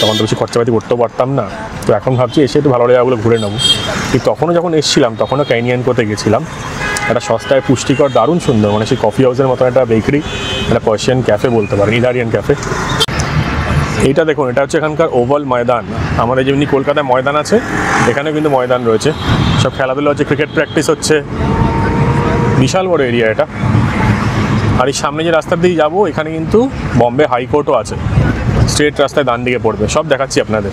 তখন তো বেশি খরচাপাতি করতেও পারতাম না। তো এখন ভাবছি এসে একটু ভালো জায়গাগুলো ঘুরে নেবো। কিন্তু তখনও যখন এসেছিলাম তখনও ক্যানিয়ান কোতে গেছিলাম, একটা সস্তায় পুষ্টিকর, দারুণ সুন্দর, মানে সেই কফি হাউসের মতন একটা বেকারি, একটা পার্সিয়ান ক্যাফে বলতে পারেন, ইটালিয়ান ক্যাফে। এইটা দেখুন, এটা হচ্ছে এখানকার ওভাল ময়দান। আমাদের যেমনি কলকাতায় ময়দান আছে, এখানেও কিন্তু ময়দান রয়েছে, সব খেলাধুলা হচ্ছে, ক্রিকেট প্র্যাকটিস হচ্ছে, বিশাল বড় এরিয়া এটা। আর এই সামনে যে রাস্তার দিকে যাবো, এখানে কিন্তু বম্বে হাইকোর্টও আছে, স্ট্রেট রাস্তায় ডান দিকে পড়বে, সব দেখাচ্ছি আপনাদের।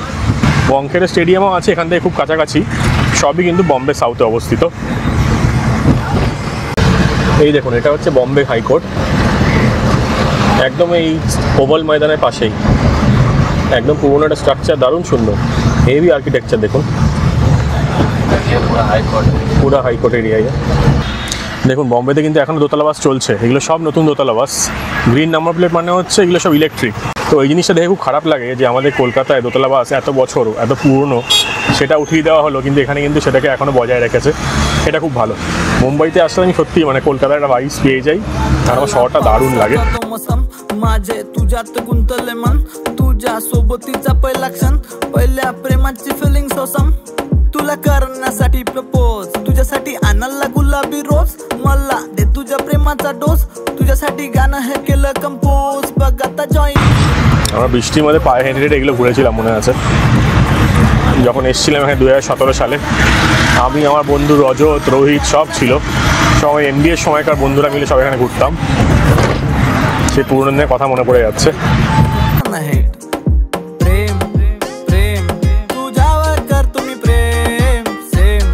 ওয়াংখেড়ে স্টেডিয়ামও আছে এখান থেকে খুব কাছাকাছি, সবই কিন্তু বম্বে সাউথে অবস্থিত। এই দেখুন, এটা হচ্ছে বম্বে হাইকোর্ট, একদম এই ওভাল ময়দানের পাশেই, একদম পুরোনো একটা স্ট্রাকচার, দারুণ সুন্দর, হেভি আর্কিটেকচার দেখুন, পুরো হাইকোর্ট এরিয়ায়। দেখুন বম্বেতে কিন্তু এখনও দোতলা বাস চলছে, এগুলো সব নতুন দোতলা বাস, গ্রিন নাম্বার প্লেট মানে হচ্ছে এগুলো সব ইলেকট্রিক। তো এই জিনিসটা দেখে খুব খারাপ লাগে যে আমাদের কলকাতায় দোতলা বাস এত বছর, এত পুরনো, সেটা উঠিয়ে দেওয়া হলো, কিন্তু এখানে কিন্তু সেটাকে এখনও বজায় রেখেছে, এটা খুব ভালো। মুম্বাইতে আসলে আমি সত্যি মানে কলকাতার একটা ভাইবস পেয়ে যাই, আর আমার শহরটা দারুণ লাগে। माझे तुझ्यात गुंतले मन तुझ्या सोबतीचा पहिला क्षण पहिल्या प्रेमाची फिलिंग सोसम तुला करण्यासाठी प्रपोज तुझ्यासाठी आणायला गुलाबी रोज मला दे तुझ्या प्रेमाचा डोस तुझ्यासाठी गाणं हे केलं कंपोज बघ आता जॉईन। আমরা বৃষ্টির মধ্যে পায়ে হেঁটে হেঁটে এগুলো ঘুরেছিলাম মনে আছে, যখন এসেছিলাম এখানে 2017 সালে। আমি, আমার বন্ধু রজত, রোহিত সব ছিল, সবাই এমবিএর সময়কার বন্ধুরা মিলে সব এখানে ঘুরতাম। সেই পুরনো দিনের কথা মনে পড়ে যাচ্ছে। प्रेम प्रेम तुझ्यावर कर तुम्ही प्रेम सेम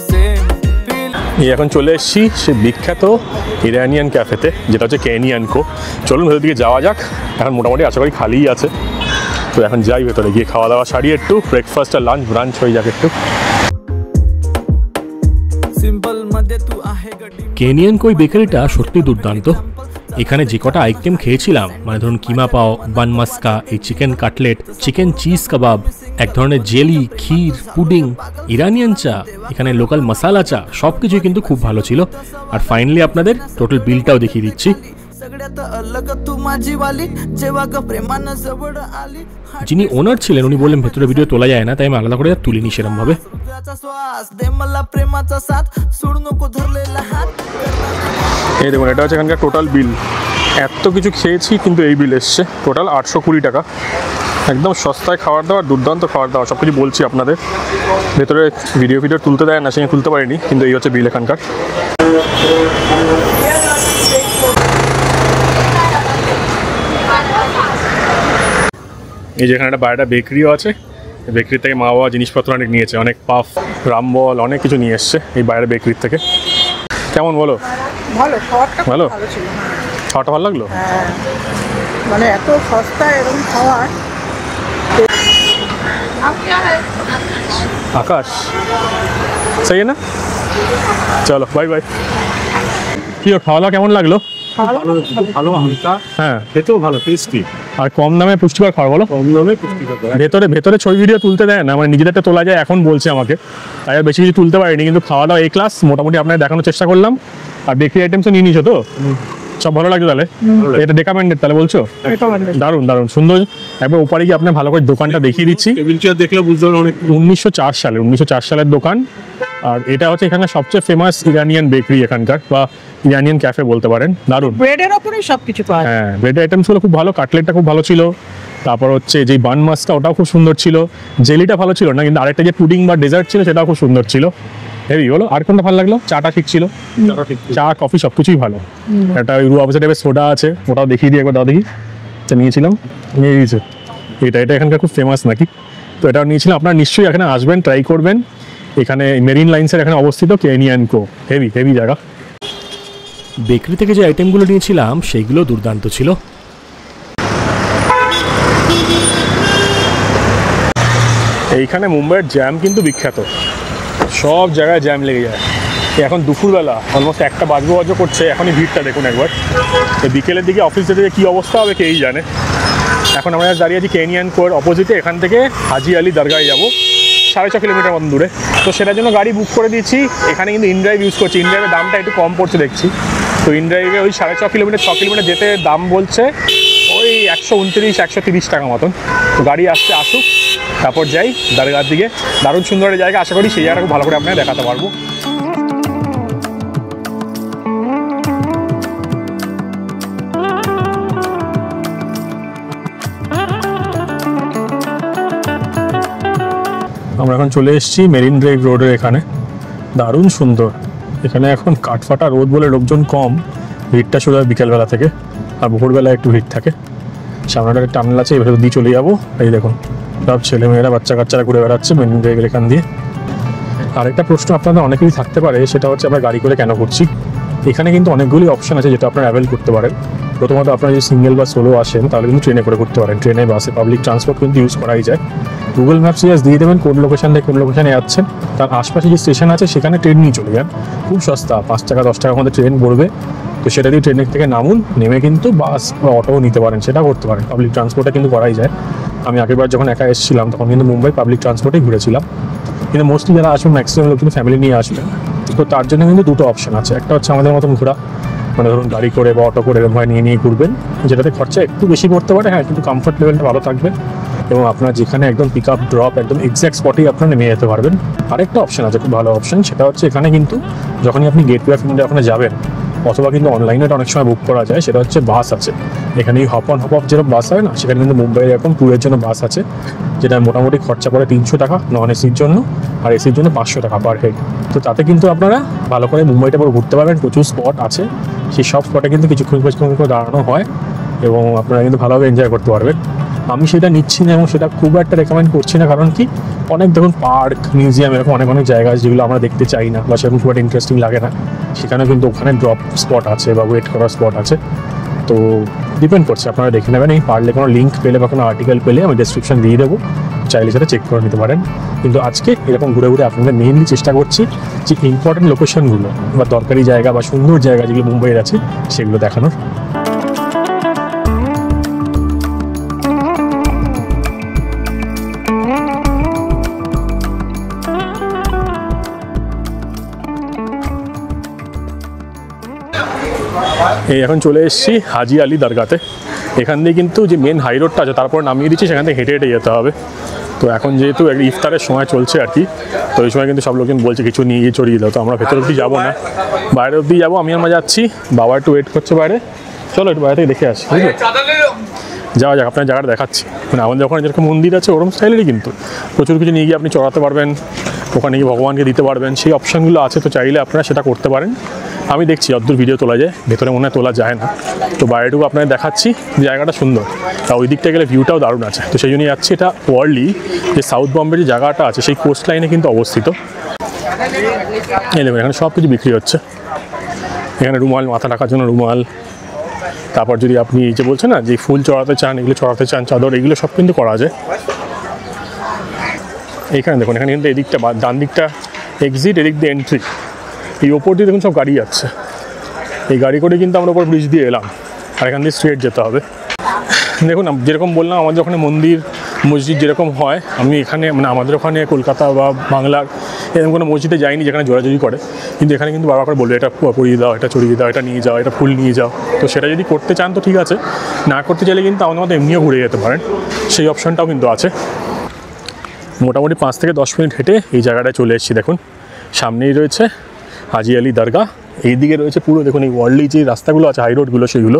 सेम ये এখন চলে এসেছি সে বিখ্যাত ইরানিয়ান ক্যাফেতে, যেটা হচ্ছে কেনিয়ানকো। চলুন ভেতর দিকে যাওয়া যাক। এখন মোটামুটি আশা করি খালিই আছে, তো এখন যাই ভেতরে গিয়ে খাওয়া দাওয়া সারিয়ে একটু ব্রেকফাস্ট আর লাঞ্চ ব্রাঞ্চ হয়ে যাক একটু। কেনিয়ানকো এই বেকারিটা সত্যি দুর্দান্ত। এখানে যে কটা আইটেম খেয়েছিলাম, মানে ধরুন কিমা পাও, বান মাস্কা, এই চিকেন কাটলেট, চিকেন চিজ কাবাব, এক ধরনের জেলি, ক্ষীর, পুডিং, ইরানিয়ান চা, এখানে লোকাল মশালা চা, সব কিছুই কিন্তু খুব ভালো ছিল। আর ফাইনালি আপনাদের টোটাল বিলটাও দেখিয়ে দিচ্ছি। যিনি ওনার ছিলেন উনি বললেন ভেতরে ভিডিও তোলা যায় না, তাই আমি আলাদা করে আর তুলিনি সেরকম ভাবে। এই দেখুন, এটা হচ্ছে এখানকার টোটাল বিল। এত কিছু খেয়েছি কিন্তু এই বিল এসছে টোটাল 820 টাকা। একদম সস্তায় খাবার দাবার, দুর্দান্ত খাবার দাবার, সব কিছু বলছি আপনাদের। ভেতরে ভিডিও তুলতে দেয় না, সেখানে তুলতে পারিনি, কিন্তু এই হচ্ছে বিল এখানকার। এই যে এখানে একটা বাইরেটা বেকারিও আছে, বেকারি থেকে মা বাবা জিনিসপত্র অনেক নিয়েছে, অনেক পাফ, রামবল, অনেক কিছু নিয়ে এসছে এই বাইরের বেকারির থেকে। কেমন বলো? ভালো, খাবারটা ভালো? ভালো ছিল। খাওয়াটা ভালো লাগলো? হ্যাঁ, মানে এত সস্তা এরকম খাবার। আকাশ সেই না, চলো বাই বাই। কি খাওয়া দাওয়া কেমন লাগলো? ভালো হালকা, হ্যাঁ খেতেও ভালো, টেস্টি, আর কম দামে পুষ্টিকর খাবার। বলো কম দামে পুষ্টিকর। ভেতরে ছবি ভিডিও তুলতে দেয় না, মানে নিজেদেরটা তোলা যায় এখন বলছে আমাকে, তাই আর বেশি কিছু তুলতে পারিনি, কিন্তু খাওয়া দাওয়া এই ক্লাস মোটামুটি আপনাদের দেখানোর চেষ্টা করলাম। আর বেকারি আইটেমসও নিয়ে নিয়েছো তো, সব ভালো লাগছে তাহলে? এটা রেকমেন্ডেড তাহলে বলছো? দারুণ দারুণ সুন্দর। একবার ওপারে গিয়ে আপনার ভালো করে দোকানটা দেখিয়ে দিচ্ছি। টেবিল চেয়ার দেখলে বুঝতে পারবেন অনেক 1904 সালের দোকান। আর এটা হচ্ছে এখানে সবচেয়ে ফেমাস ইরানিয়ান বেকারি এখানকার, বা ইরানিয়ান ক্যাফে বলতে পারেন। দারুণ, ব্রেডের ওপরেই সবকিছু পাওয়া যায়। হ্যাঁ, ব্রেডের আইটেমসগুলো খুব ভালো, কাটলেটটা খুব ভালো ছিল। তারপর হচ্ছে যে বান মাস্কটা, ওটাও খুব সুন্দর ছিল। জেলিটা ভালো ছিল না, কিন্তু আরেকটা যে পুডিং বা ডেজার্ট ছিল সেটাও খুব সুন্দর ছিল। হেভি হলো। আর কোনটা ভালো লাগলো? চাটা ঠিক ছিল, চা কফি সব কিছুই ভালো। একটা ওই রুয়াবজা টাইপের সোডা আছে, ওটাও দেখিয়ে দিই একবার, দাও দেখি। এটা নিয়েছিলাম, নিয়ে দিয়েছে। এটা এখানকার খুব ফেমাস নাকি, তো এটাও নিয়েছিলাম। আপনারা নিশ্চয়ই এখানে আসবেন, ট্রাই করবেন। এখানে মেরিন লাইন্সের এখানে অবস্থিত কেনিয়ানকো, হেভি জায়গা। বেকারি থেকে যে আইটেমগুলো নিয়েছিলাম সেইগুলো দুর্দান্ত ছিল। এইখানে মুম্বাইয়ের জ্যাম কিন্তু বিখ্যাত, সব জায়গায় জ্যাম লেগে যায়। এখন দুপুরবেলা অলমোস্ট 1টা বাজবো করছে, এখনই ভিড়টা দেখুন একবার। বিকেলের দিকে অফিস যেতে কী অবস্থা হবে কেই জানে। এখন আমরা দাঁড়িয়ে আছি কেনিয়ানকোর অপোজিটে, এখান থেকে হাজি আলি দরগায় যাবো, 6.5 কিলোমিটার মতন দূরে। তো সেটার জন্য গাড়ি বুক করে দিয়েছি। এখানে কিন্তু ইনড্রাইভ ইউজ করছি, ইনড্রাইভের দামটা একটু কম পড়ছে দেখছি। তো ইনড্রাইভে ওই 6.5 কিলোমিটার 6 কিলোমিটার যেতে দাম বলছে ওই 129-130 টাকা মতন। তো গাড়ি আসুক, তারপর যাই দরগার দিকে। দারুণ সুন্দর জায়গা, আশা করি সেই জায়গাটা খুব ভালো করে আপনাকে দেখাতে পারবো। আমরা এখন চলে এসেছি মেরিন ড্রাইভ রোডের এখানে। দারুণ সুন্দর। এখানে এখন কাঠফাটা রোদ বলে লোকজন কম, ভিড়টা শুরু হয় বিকেলবেলা থেকে, আর ভোরবেলা একটু ভিড় থাকে। সামনেটা টানেল আছে, এবার দিয়ে চলে যাবো। এই দেখুন সব ছেলেমেয়েরা, বাচ্চা কাচ্চারা ঘুরে বেড়াচ্ছে মেরিন ড্রাইভের এখান দিয়ে। আরেকটা প্রশ্ন আপনাদের অনেকেরই থাকতে পারে, সেটা হচ্ছে আমরা গাড়ি করে কেন করছি। এখানে কিন্তু অনেকগুলি অপশন আছে যেটা আপনারা অ্যাভেল করতে পারেন। প্রথমত আপনারা যদি সিঙ্গেল বা সোলো আসেন তাহলে কিন্তু ট্রেনে করে করতে পারেন, ট্রেনে বাসে পাবলিক ট্রান্সপোর্ট কিন্তু ইউজ করাই যায়। গুগল ম্যাপসে জাস্ট দিয়ে দেবেন কোন লোকেশান থেকে কোন লোকেশানে যাচ্ছেন, তার আশপাশে যে স্টেশন আছে সেখানে ট্রেন নিয়ে চলে যান। খুব সস্তা, 5 টাকা 10 টাকার মধ্যে ট্রেন পড়বে। তো সেটা দিয়ে ট্রেনের থেকে নামুন, নেমে কিন্তু বাস বা অটোও নিতে পারেন, সেটা করতে পারেন। পাবলিক ট্রান্সপোর্টে কিন্তু করাই যায়। আমি আগেরবার যখন একা এসেছিলাম তখন কিন্তু মুম্বাই পাবলিক ট্রান্সপোর্টে ঘুরেছিলাম। কিন্তু মোস্টলি যারা আসবেন ম্যাক্সিমাম লোক কিন্তু ফ্যামিলি নিয়ে আসবেন। তো তার জন্য কিন্তু দুটো অপশন আছে। একটা হচ্ছে আমাদের মতন ঘোরা, মানে ধরুন গাড়ি করে বা অটো করে এরকম নিয়ে ঘুরবেন, যেটাতে খরচা একটু বেশি পড়তে পারে, হ্যাঁ, কিন্তু কমফর্ট লেভেলটা ভালো থাকবে এবং আপনার যেখানে একদম পিক আপ ড্রপ একদম এক্স্যাক্ট স্পটেই আপনারা নেমে যেতে পারবেন। আরেকটা অপশন আছে, খুব ভালো অপশন, সেটা হচ্ছে এখানে কিন্তু যখনই আপনি গেটওয়ে অফ ইন্ডিয়া ওখানে যাবেন, অথবা কিন্তু অনলাইনে অনেক সময় বুক করা যায়, সেটা হচ্ছে বাস আছে এখানে। এই হপ অন হপ অফ যেরকম বাস হয় না, সেখানে কিন্তু মুম্বাইয়ের এরকম ট্যুরের জন্য বাস আছে, যেটা মোটামুটি খরচা পড়ে 300 টাকা নন এসির জন্য, আর এসির জন্য 500 টাকা পার হেড। তো তাতে কিন্তু আপনারা ভালো করে মুম্বাইটা পুরো ঘুরতে পারবেন। প্রচুর স্পট আছে, সেই সব স্পটে কিন্তু কিছুক্ষণ করে দাঁড়ানো হয় এবং আপনারা কিন্তু ভালোভাবে এনজয় করতে পারবেন। আমি সেটা নিচ্ছি না এবং সেটা খুব একটা রেকমেন্ড করছি না, কারণ কি অনেক দেখুন পার্ক, মিউজিয়াম এরকম অনেক অনেক জায়গা আছে যেগুলো আমরা দেখতে চাই না বা সেরকম খুব একটা ইন্টারেস্টিং লাগে না, সেখানে কিন্তু ওখানে ড্রপ স্পট আছে বা ওয়েট করার স্পট আছে। তো ডিপেন্ড করছে, আপনারা দেখে নেবেন। এই পারলে কোনো লিঙ্ক পেলে বা কোনো আর্টিকেল পেলে আমি ডেসক্রিপশন দিয়ে দেবো, চাইলে সেটা চেক করে নিতে পারেন। কিন্তু আজকে এরকম ঘুরে ঘুরে আপনাদের মেইনলি চেষ্টা করছি যে ইম্পর্টেন্ট লোকেশনগুলো বা দরকারি জায়গা বা সুন্দর জায়গা যেগুলো মুম্বাইয়ের আছে সেগুলো দেখানোর। এই এখন চলে এসেছি হাজি আলি দরগাতে। এখান দিয়ে কিন্তু যে মেন হাই রোডটা আছে তারপর নামিয়ে দিচ্ছি, সেখান থেকে হেঁটে হেঁটে যেতে হবে। তো এখন যেহেতু ইফতারের সময় চলছে আর কি, তো এই সময় কিন্তু সব লোকজন বলছে কিছু নিয়ে গিয়ে চড়িয়ে দাও। তো আমরা ভেতর অবধি যাবো না, বাইরে অবধি যাবো। আমি আমার যাচ্ছি, বাবা একটু ওয়েট করছে বাইরে। চলো একটু বাইরে থেকে দেখে আসি, বুঝলো? যাওয়া যাক, আপনার জায়গাটা দেখাচ্ছি। মানে আমাদের ওখানে যেরকম মন্দির আছে ওরকম স্টাইলেরই কিন্তু প্রচুর কিছু নিয়ে গিয়ে আপনি চড়াতে পারবেন, ওখানে গিয়ে ভগবানকে দিতে পারবেন, সেই অপশানগুলো আছে। তো চাইলে আপনারা সেটা করতে পারেন। আমি দেখছি যতদূর ভিডিও তোলা যায়, ভেতরে মনে হয় তোলা যায় না। তো বাইরেটুকু আপনাদের দেখাচ্ছি, জায়গাটা সুন্দর, তা ওই দিকটা গেলে ভিউটাও দারুণ আছে। তো সেই জন্যই যাচ্ছি। এটা ওয়ার্লি যে সাউথ বম্বের যে জায়গাটা আছে সেই কোস্ট লাইনে কিন্তু অবস্থিত। এই দেখুন এখানে সব কিছু বিক্রি হচ্ছে। এখানে রুমাল, মাথা রাখার জন্য রুমাল, তারপর যদি আপনি এই যে বলছেন না যে ফুল চড়াতে চান, এগুলো চড়াতে চান, চাদর, এগুলো সব কিন্তু করা যায়। এইখানে দেখুন, এখানে কিন্তু এদিকটা ডান দিকটা এক্সিট, এদিক দিয়ে এন্ট্রি। এই ওপর দিয়ে দেখুন সব গাড়ি যাচ্ছে। এই গাড়ি করে কিন্তু আমরা ওপর ব্রিজ দিয়ে এলাম, আর এখান দিয়ে স্ট্রেট যেতে হবে। দেখুন যেরকম বললাম, আমাদের ওখানে মন্দির মসজিদ যেরকম হয়, আমি এখানে মানে আমাদের ওখানে কলকাতা বা বাংলার এরকম কোনো মসজিদে যাইনি যেখানে জোরাজুরি করে, কিন্তু এখানে কিন্তু বারবার করে বলবে এটা পরিয়ে দাও, এটা চড়িয়ে দাও, এটা নিয়ে যাও, এটা ফুল নিয়ে যাও। তো সেটা যদি করতে চান তো ঠিক আছে, না করতে চাইলে কিন্তু আমাদের মতো এমনিও ঘুরে যেতে পারেন, সেই অপশানটাও কিন্তু আছে। মোটামুটি 5 থেকে 10 মিনিট হেঁটে এই জায়গাটায় চলে এসেছি। দেখুন সামনেই রয়েছে হাজি আলি দরগা, এইদিকে রয়েছে পুরো দেখুন এই ওয়ার্ল্ডলি যে রাস্তাগুলো আছে, হাই রোডগুলো, সেগুলো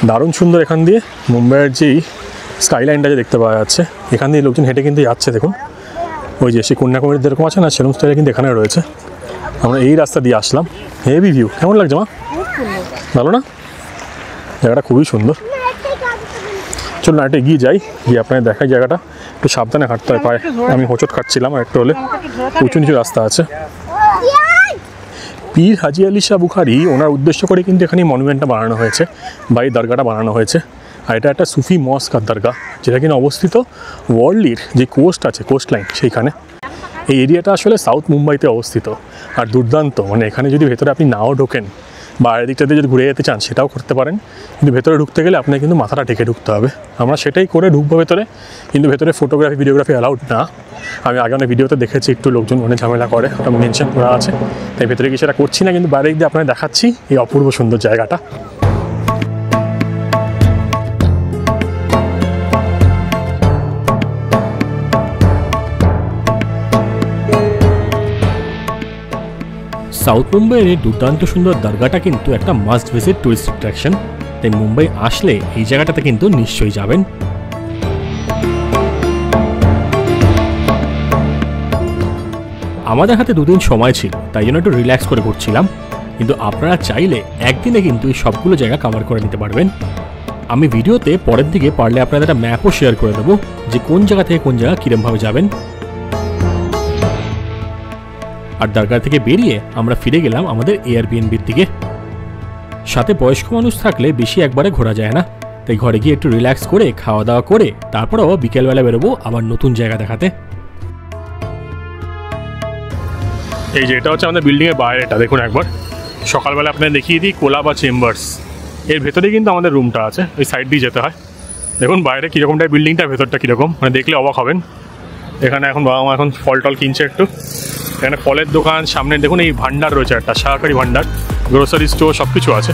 দারুণ সুন্দর। এখান দিয়ে মুম্বাইয়ের যেই স্কাইলাইনটা যে দেখতে পাওয়া যাচ্ছে, এখান দিয়ে লোকজন হেঁটে কিন্তু যাচ্ছে। দেখুন ওই যে সেই কন্যাকুমারী যেরকম আছে না, সেরকম স্টাইলে কিন্তু এখানে রয়েছে। আমরা এই রাস্তা দিয়ে আসলাম। হেভি ভিউ, কেমন লাগছে মা? ভালো না? জায়গাটা খুবই সুন্দর। চলুন একটু এগিয়ে যাই, গিয়ে আপনাদের দেখাই জায়গাটা। একটু সাবধানে হাঁটতে হয়, পায়ে আমি হোঁচট খাচ্ছিলাম, আর একটু হলে উঁচু নিচু রাস্তা আছে। পীর হাজি আলি শাহ বুখারি ওনার উদ্দেশ্য করে কিন্তু এখানে মনুমেন্টটা বানানো হয়েছে বা এই দরগাটা বানানো হয়েছে। আর এটা একটা সুফি মস্ক আর দরগা, যেটা কিনা অবস্থিত ওয়ার্ল্ডলির যে কোস্ট আছে, কোস্ট লাইন, সেইখানে। এই এরিয়াটা আসলে সাউথ মুম্বাইতে অবস্থিত আর দুর্দান্ত। মানে এখানে যদি ভেতরে আপনি নাও ঢোকেন বা আর দিকটাতে যদি ঘুরে যেতে চান সেটাও করতে পারেন, কিন্তু ভেতরে ঢুকতে গেলে আপনাকে কিন্তু মাথাটা ঢেকে ঢুকতে হবে। আমরা সেটাই করে ঢুকবো ভেতরে, কিন্তু ভেতরে ফটোগ্রাফি ভিডিওগ্রাফি অ্যালাউড না। আমি আগে অনেক ভিডিওতে দেখেছি একটু লোকজন অনেক ঝামেলা করে, ওটা মেনশন করা আছে, তাই ভেতরে কি সেটা করছি না, কিন্তু বাইরে দিয়ে আপনাকে দেখাচ্ছি এই অপূর্ব সুন্দর জায়গাটা। সাউথ মুম্বাইয়ের এই দুর্দান্ত সুন্দর দরগাটা কিন্তু একটা মাস্ট ভিজিট টুরিস্ট অ্যাট্রাকশন, তাই মুম্বাই আসলে এই জায়গাটাতে কিন্তু নিশ্চয়ই যাবেন। আমাদের হাতে 2 দিন সময় ছিল, তাই জন্য একটু রিল্যাক্স করে ঘুরছিলাম, কিন্তু আপনারা চাইলে একদিনে কিন্তু এই সবগুলো জায়গা কভার করে নিতে পারবেন। আমি ভিডিওতে পরের দিকে পারলে আপনাদের একটা ম্যাপও শেয়ার করে দেবো যে কোন জায়গা থেকে কোন জায়গা কীরমভাবে যাবেন। আর দরগা থেকে বেরিয়ে আমরা ফিরে গেলাম আমাদের এয়ারবিএনবির দিকে। সাথে বয়স্ক মানুষ থাকলে বেশি একবারে ঘোরা যায় না, তাই ঘরে গিয়ে একটু রিল্যাক্স করে খাওয়া দাওয়া করে তারপরেও বিকেলবেলা বেরোবো আবার নতুন জায়গা দেখাতে। এই যে এটা হচ্ছে আমাদের বিল্ডিংয়ের বাইরেটা, দেখুন একবার। সকালবেলা আপনাদের দেখিয়ে দিই কোলাবা চেম্বার্স, এর ভেতরেই কিন্তু আমাদের রুমটা আছে, ওই সাইড দিয়ে যেতে হয়। দেখুন বাইরে কীরকম টাইপ বিল্ডিংটা, ভেতরটা কীরকম, মানে দেখলে অবাক হবেন। এখানে এখন বাবা মা এখন ফল টল কিনছে একটু। এখানে ফলের দোকান, সামনে দেখুন এই ভান্ডার রয়েছে একটা, সরকারি ভান্ডার, গ্রোসারি স্টোর, সব কিছু আছে।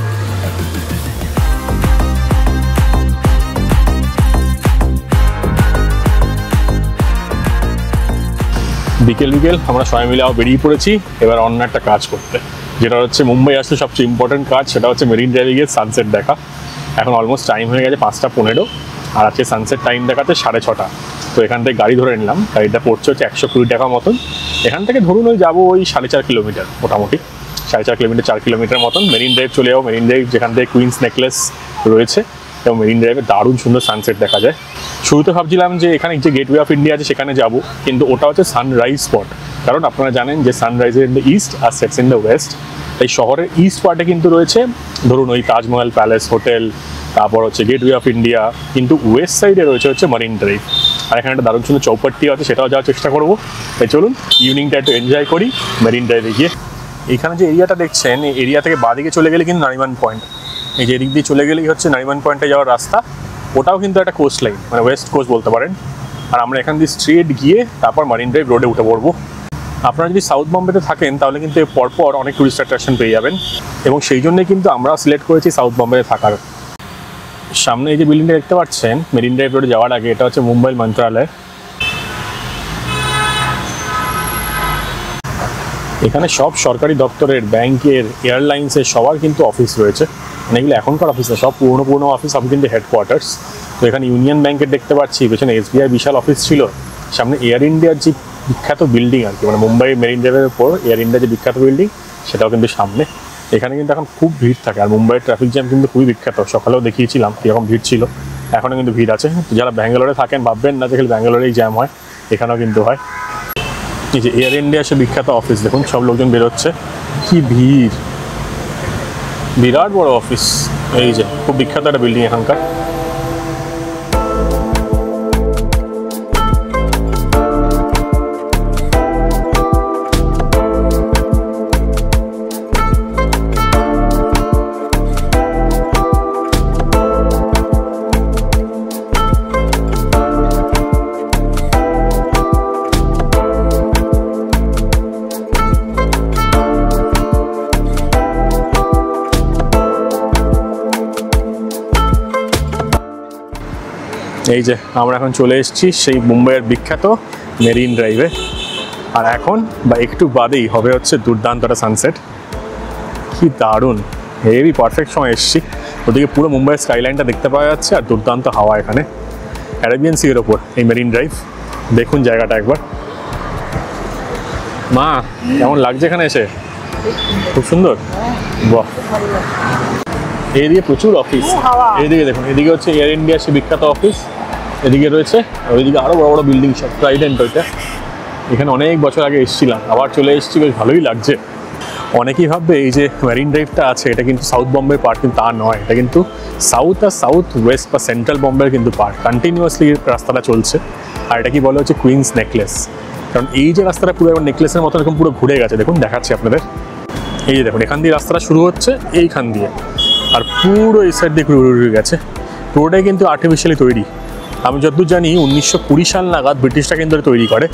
বিকেল বিকেল আমরা সবাই মিলে বেরিয়ে পড়েছি এবার অন্য একটা কাজ করতে, যেটা হচ্ছে মুম্বাই আসলে সবচেয়ে ইম্পর্টেন্ট কাজ, সেটা হচ্ছে মেরিন ড্রাইভে গিয়ে সানসেট দেখা। এখন অলমোস্ট টাইম হয়ে গেছে 5:15, আর আজকে সানসেট টাইম দেখাতে 6:30। তো এখান থেকে গাড়ি ধরে নিলাম, গাড়িটা পড়ছে হচ্ছে 120 টাকা মতন। এখান থেকে ধরুন ওই যাবো ওই 4.5 কিলোমিটার, মোটামুটি 4.5 কিলোমিটার, 4 কিলোমিটার মতন। মেরিন ড্রাইভ চলে যাবো, মেরিন ড্রাইভ যেখান থেকে কুইন্স নেকলেস রয়েছে এবং মেরিন ড্রাইভে দারুণ সুন্দর সানসেট দেখা যায়। শুরুতে ভাবছিলাম যে এখানে যে গেটওয়ে অফ ইন্ডিয়া আছে সেখানে যাব, কিন্তু ওটা হচ্ছে সানরাইজ স্পট। কারণ আপনারা জানেন যে সানরাইজ ইন দ্য ইস্ট আর সেটস ইন দ্য ওয়েস্ট। এই শহরের ইস্ট পার্টে কিন্তু রয়েছে ধরুন ওই তাজমহল প্যালেস হোটেল, তারপর হচ্ছে গেটওয়ে অফ ইন্ডিয়া, কিন্তু ওয়েস্ট সাইডে রয়েছে হচ্ছে মারিন ড্রাইভ। আর এখানে একটা দারুণ সুন্দর চৌপাট্টি আছে, সেটাও যাওয়ার চেষ্টা করবো। তাই চলুন ইভিনিংটা একটু এনজয় করি মেরিন ড্রাইভে গিয়ে। এখানে যে এরিয়াটা দেখছেন, এই এরিয়া থেকে বাঁদিকে চলে গেলে কিন্তু নারিমান পয়েন্ট, এই যে এদিক দিয়ে চলে গেলেই হচ্ছে নারিমান পয়েন্টে যাওয়ার রাস্তা। ওটাও কিন্তু একটা কোস্ট লাইন, মানে ওয়েস্ট কোস্ট বলতে পারেন। আর আমরা এখান দিয়ে স্ট্রেট গিয়ে তারপর মারিন ড্রাইভ রোডে উঠে পড়বো। আপনারা যদি সাউথ বম্বেতে থাকেন তাহলে কিন্তু পরপর অনেক টুরিস্ট অ্যাট্রাকশন পেয়ে যাবেন, এবং সেই জন্যই কিন্তু আমরা সিলেক্ট করেছি সাউথ বম্বেতে থাকার। সামনে এই যে বিল্ডিংটা দেখতে পাচ্ছেন মেরিন ড্রাইভ রোডে যাওয়ার আগে, এটা হচ্ছে মুম্বাই মন্ত্রালয়। এখানে সব সরকারি দপ্তরের, ব্যাংকের, এয়ারলাইন্সের সবার কিন্তু অফিস রয়েছে। মানে এগুলো এখনকার অফিস না, সব পুরোনো অফিস, সব কিন্তু হেডকোয়ার্টার্স। তো এখানে ইউনিয়ন ব্যাংকের দেখতে পাচ্ছি, পেছনে SBI বিশাল অফিস ছিল, সামনে এয়ার ইন্ডিয়ার যে বিখ্যাত বিল্ডিং আর কি, মানে মুম্বাই মেরিন ড্রাইভের উপর এয়ার ইন্ডিয়ার যে বিখ্যাত বিল্ডিং সেটাও কিন্তু সামনে। এখানে কিন্তু এখন খুব ভিড় থাকে, আর মুম্বাইয়ের ট্রাফিক জ্যাম কিন্তু খুবই বিখ্যাত। সকালেও দেখিয়েছিলাম কীরকম ভিড় ছিল, এখনও কিন্তু ভিড় আছে। যারা ব্যাঙ্গালোরে থাকেন ভাববেন না যে খালি ব্যাঙ্গালোরেই জ্যাম হয়, এখানেও কিন্তু হয়। এই যে এয়ার ইন্ডিয়া সে বিখ্যাত অফিস, দেখুন সব লোকজন বেরোচ্ছে, কি ভিড়, বিরাট বড় অফিস। এই যে খুব বিখ্যাত একটা বিল্ডিং এখানকার। এই যে আমরা এখন চলে এসেছি সেই মুম্বাইয়ের বিখ্যাত মেরিন ড্রাইভে। আর এখন বা একটু বাদেই হবে হচ্ছে দুর্দান্ত একটা সানসেট। কি দারুণ, হেভি পারফেক্ট সময় এসেছি। ওদিকে পুরো মুম্বাইয়ের স্কাইলাইনটা দেখতে পাওয়া যাচ্ছে, আর দুর্দান্ত হাওয়া এখানে অ্যারাবিয়ান সির ওপর এই মেরিন ড্রাইভ। দেখুন জায়গাটা একবার। মা কেমন লাগছে এখানে এসে? খুব সুন্দর, বাহ। এইদিকে প্রচুর অফিস, এইদিকে দেখুন, এদিকে হচ্ছে এয়ার ইন্ডিয়া সে বিখ্যাত অফিস, এদিকে রয়েছে, ওইদিকে আরও বড় বড় বিল্ডিং সব, ট্রাইডেন্ট ওইটা। এখানে অনেক বছর আগে এসেছিলাম, আবার চলে এসেছি, বেশ ভালোই লাগছে। অনেকেই ভাববে এই যে মেরিন ড্রাইভটা আছে এটা কিন্তু সাউথ বম্বের পার্ট, কিন্তু তা নয়। এটা কিন্তু সাউথ আর সাউথ ওয়েস্ট বা সেন্ট্রাল বম্বের কিন্তু পার্ট, কন্টিনিউয়াসলি রাস্তাটা চলছে। আর এটা কি বলে হচ্ছে কুইন্স নেকলেস, কারণ এই যে রাস্তাটা পুরো এবার নেকলেসের মতো এরকম পুরো ঘুরে গেছে। দেখুন দেখাচ্ছি আপনাদের, এই যে দেখুন এখান দিয়ে রাস্তাটা শুরু হচ্ছে, এইখান দিয়ে, আর পুরো এই সাইড দিয়ে ঘুরে গেছে। পুরোটাই কিন্তু আর্টিফিশিয়ালি তৈরি। আমি যতদূর জানি 1920 সাল নাগাদ ব্রিটিশরা কিন্তু তৈরি করে।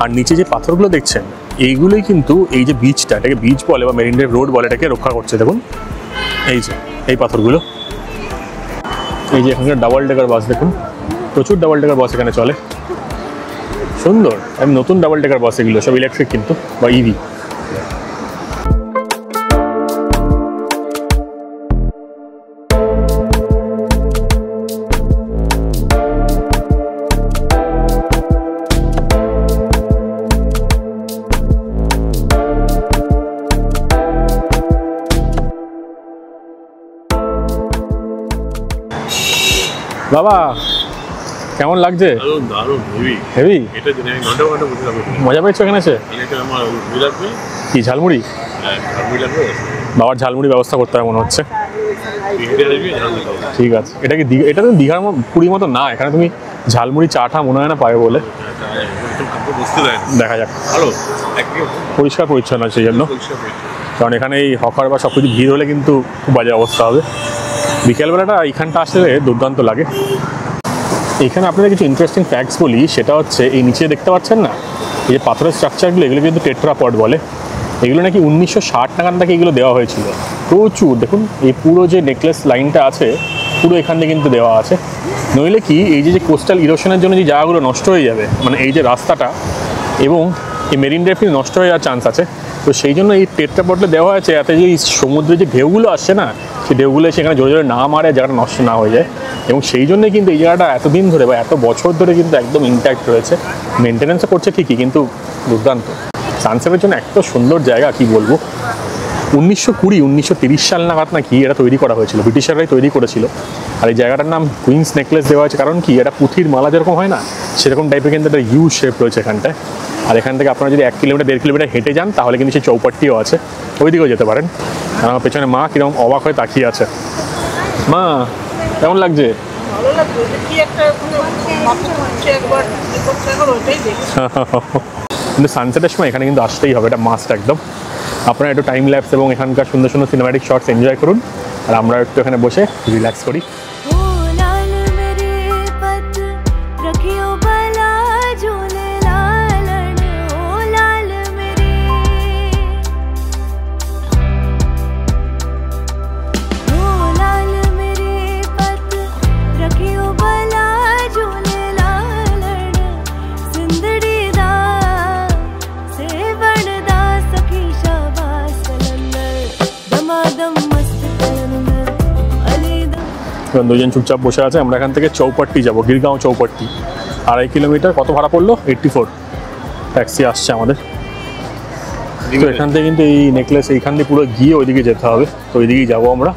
আর নিচে যে পাথরগুলো দেখছেন এইগুলোই কিন্তু এই যে বিচটা, এটাকে বিচ বলে বা মেরিন ড্রাইভ রোড বলে, এটাকে রক্ষা করছে। দেখুন এই যে এই পাথরগুলো। এই যে এখানকার ডাবল ডেকার বাস দেখুন, প্রচুর ডাবল ডেকার বাস এখানে চলে, সুন্দর। আমি নতুন ডাবল ডেকার বাস, এগুলো সব ইলেকট্রিক কিন্তু বা ইভি। বাবা কেমন লাগছে? হেভি। মজা পেয়েছো এখানে এসে? কি ঝালমুড়ি? বাবার ঝালমুড়ি ব্যবস্থা করতে হবে মনে হচ্ছে। ঠিক আছে। এটা কি এটা তো দীঘার পুরীর মতো না, এখানে তুমি ঝালমুড়ি চাটা মনে হয় না পাবে বলে। দেখা যাক, পরিষ্কার পরিচ্ছন্ন সেই জন্য, কারণ এখানে এই হকার বা সব কিছু ভিড় হলে কিন্তু খুব বাজে অবস্থা হবে। বিকেলবেলাটা এইখানটা আসলে দুর্দান্ত লাগে। এখানে আপনাদের কিছু ইন্টারেস্টিং ফ্যাক্টস বলি, সেটা হচ্ছে এই নিচে দেখতে পাচ্ছেন না এই যে পাথরের স্ট্রাকচারগুলো, এগুলো কিন্তু টেট্রাপড বলে। এগুলো নাকি 1960 নাগাদ নাকি এগুলো দেওয়া হয়েছিল। প্রচুর দেখুন, এই পুরো যে নেকলেস লাইনটা আছে পুরো এখান থেকে কিন্তু দেওয়া আছে। নইলে কি এই যে কোস্টাল ইরোশনের জন্য যে জায়গাগুলো নষ্ট হয়ে যাবে, মানে এই যে রাস্তাটা এবং এই মেরিন ড্রাইভ কিন্তু নষ্ট হয়ে যাওয়ার চান্স আছে। তো সেই জন্য এই টেট্রাপডে দেওয়া আছে, যাতে যে সমুদ্রে যে ঢেউগুলো আসছে না, সেই ঢেউগুলো সেখানে জোরে জোরে না মারে, জায়গাটা নষ্ট না হয়ে যায়। এবং সেই জন্যই কিন্তু এই জায়গাটা এতদিন ধরে বা এত বছর ধরে কিন্তু একদম ইনট্যাক্ট রয়েছে। মেনটেন্যান্সও করছে ঠিকই, কিন্তু দুর্দান্ত। সানসেটের জন্য এত সুন্দর জায়গা কি বলবো। 1930 সাল নাগাদ নাকি এটা তৈরি করা হয়েছিল, ব্রিটিশাররাই তৈরি করেছিল। আর এই জায়গাটার নাম কুইন্স নেকলেস দেওয়া হয়েছে কারণ কি, এটা পুঁথির মালা যেরকম হয় না সেরকম টাইপের কিন্তু একটা ইউ শেপ রয়েছে এখানটায়। আর এখান থেকে আপনারা যদি 1 কিলোমিটার 1.5 কিলোমিটার হেঁটে যান তাহলে কিন্তু সেই চৌপাট্টিও আছে, ওই দিকেও যেতে পারেন। আর আমার পেছনে মা কিরকম অবাক হয়ে তাকিয়ে আছে। মা কেমন লাগছে? ভালো লাগবে, কি একটা মাথা ঘুরছে একবার ওইটাই দেখি। কিন্তু সানসেটের সময় এখানে কিন্তু আসতেই হবে, এটা মাস্ট একদম। আপনারা একটু টাইম ল্যাপস এবং এখানকার সুন্দর সুন্দর সিনেম্যাটিক শটস এনজয় করুন, আর আমরা একটু এখানে বসে রিল্যাক্স করি। দুজন চুপচাপ বসে আছে। আমরা এখান থেকে চৌপাট্টি যাবো, গিরগাঁও চৌপাট্টি, 2.5 কিলোমিটার। কত ভাড়া পড়লো? 84। ট্যাক্সি আসছে আমাদের। তো এখান থেকে কিন্তু এই নেকলেস এইখান দিয়ে পুরো গিয়ে ওইদিকে যেতে হবে, তো ওইদিকেই যাবো আমরা।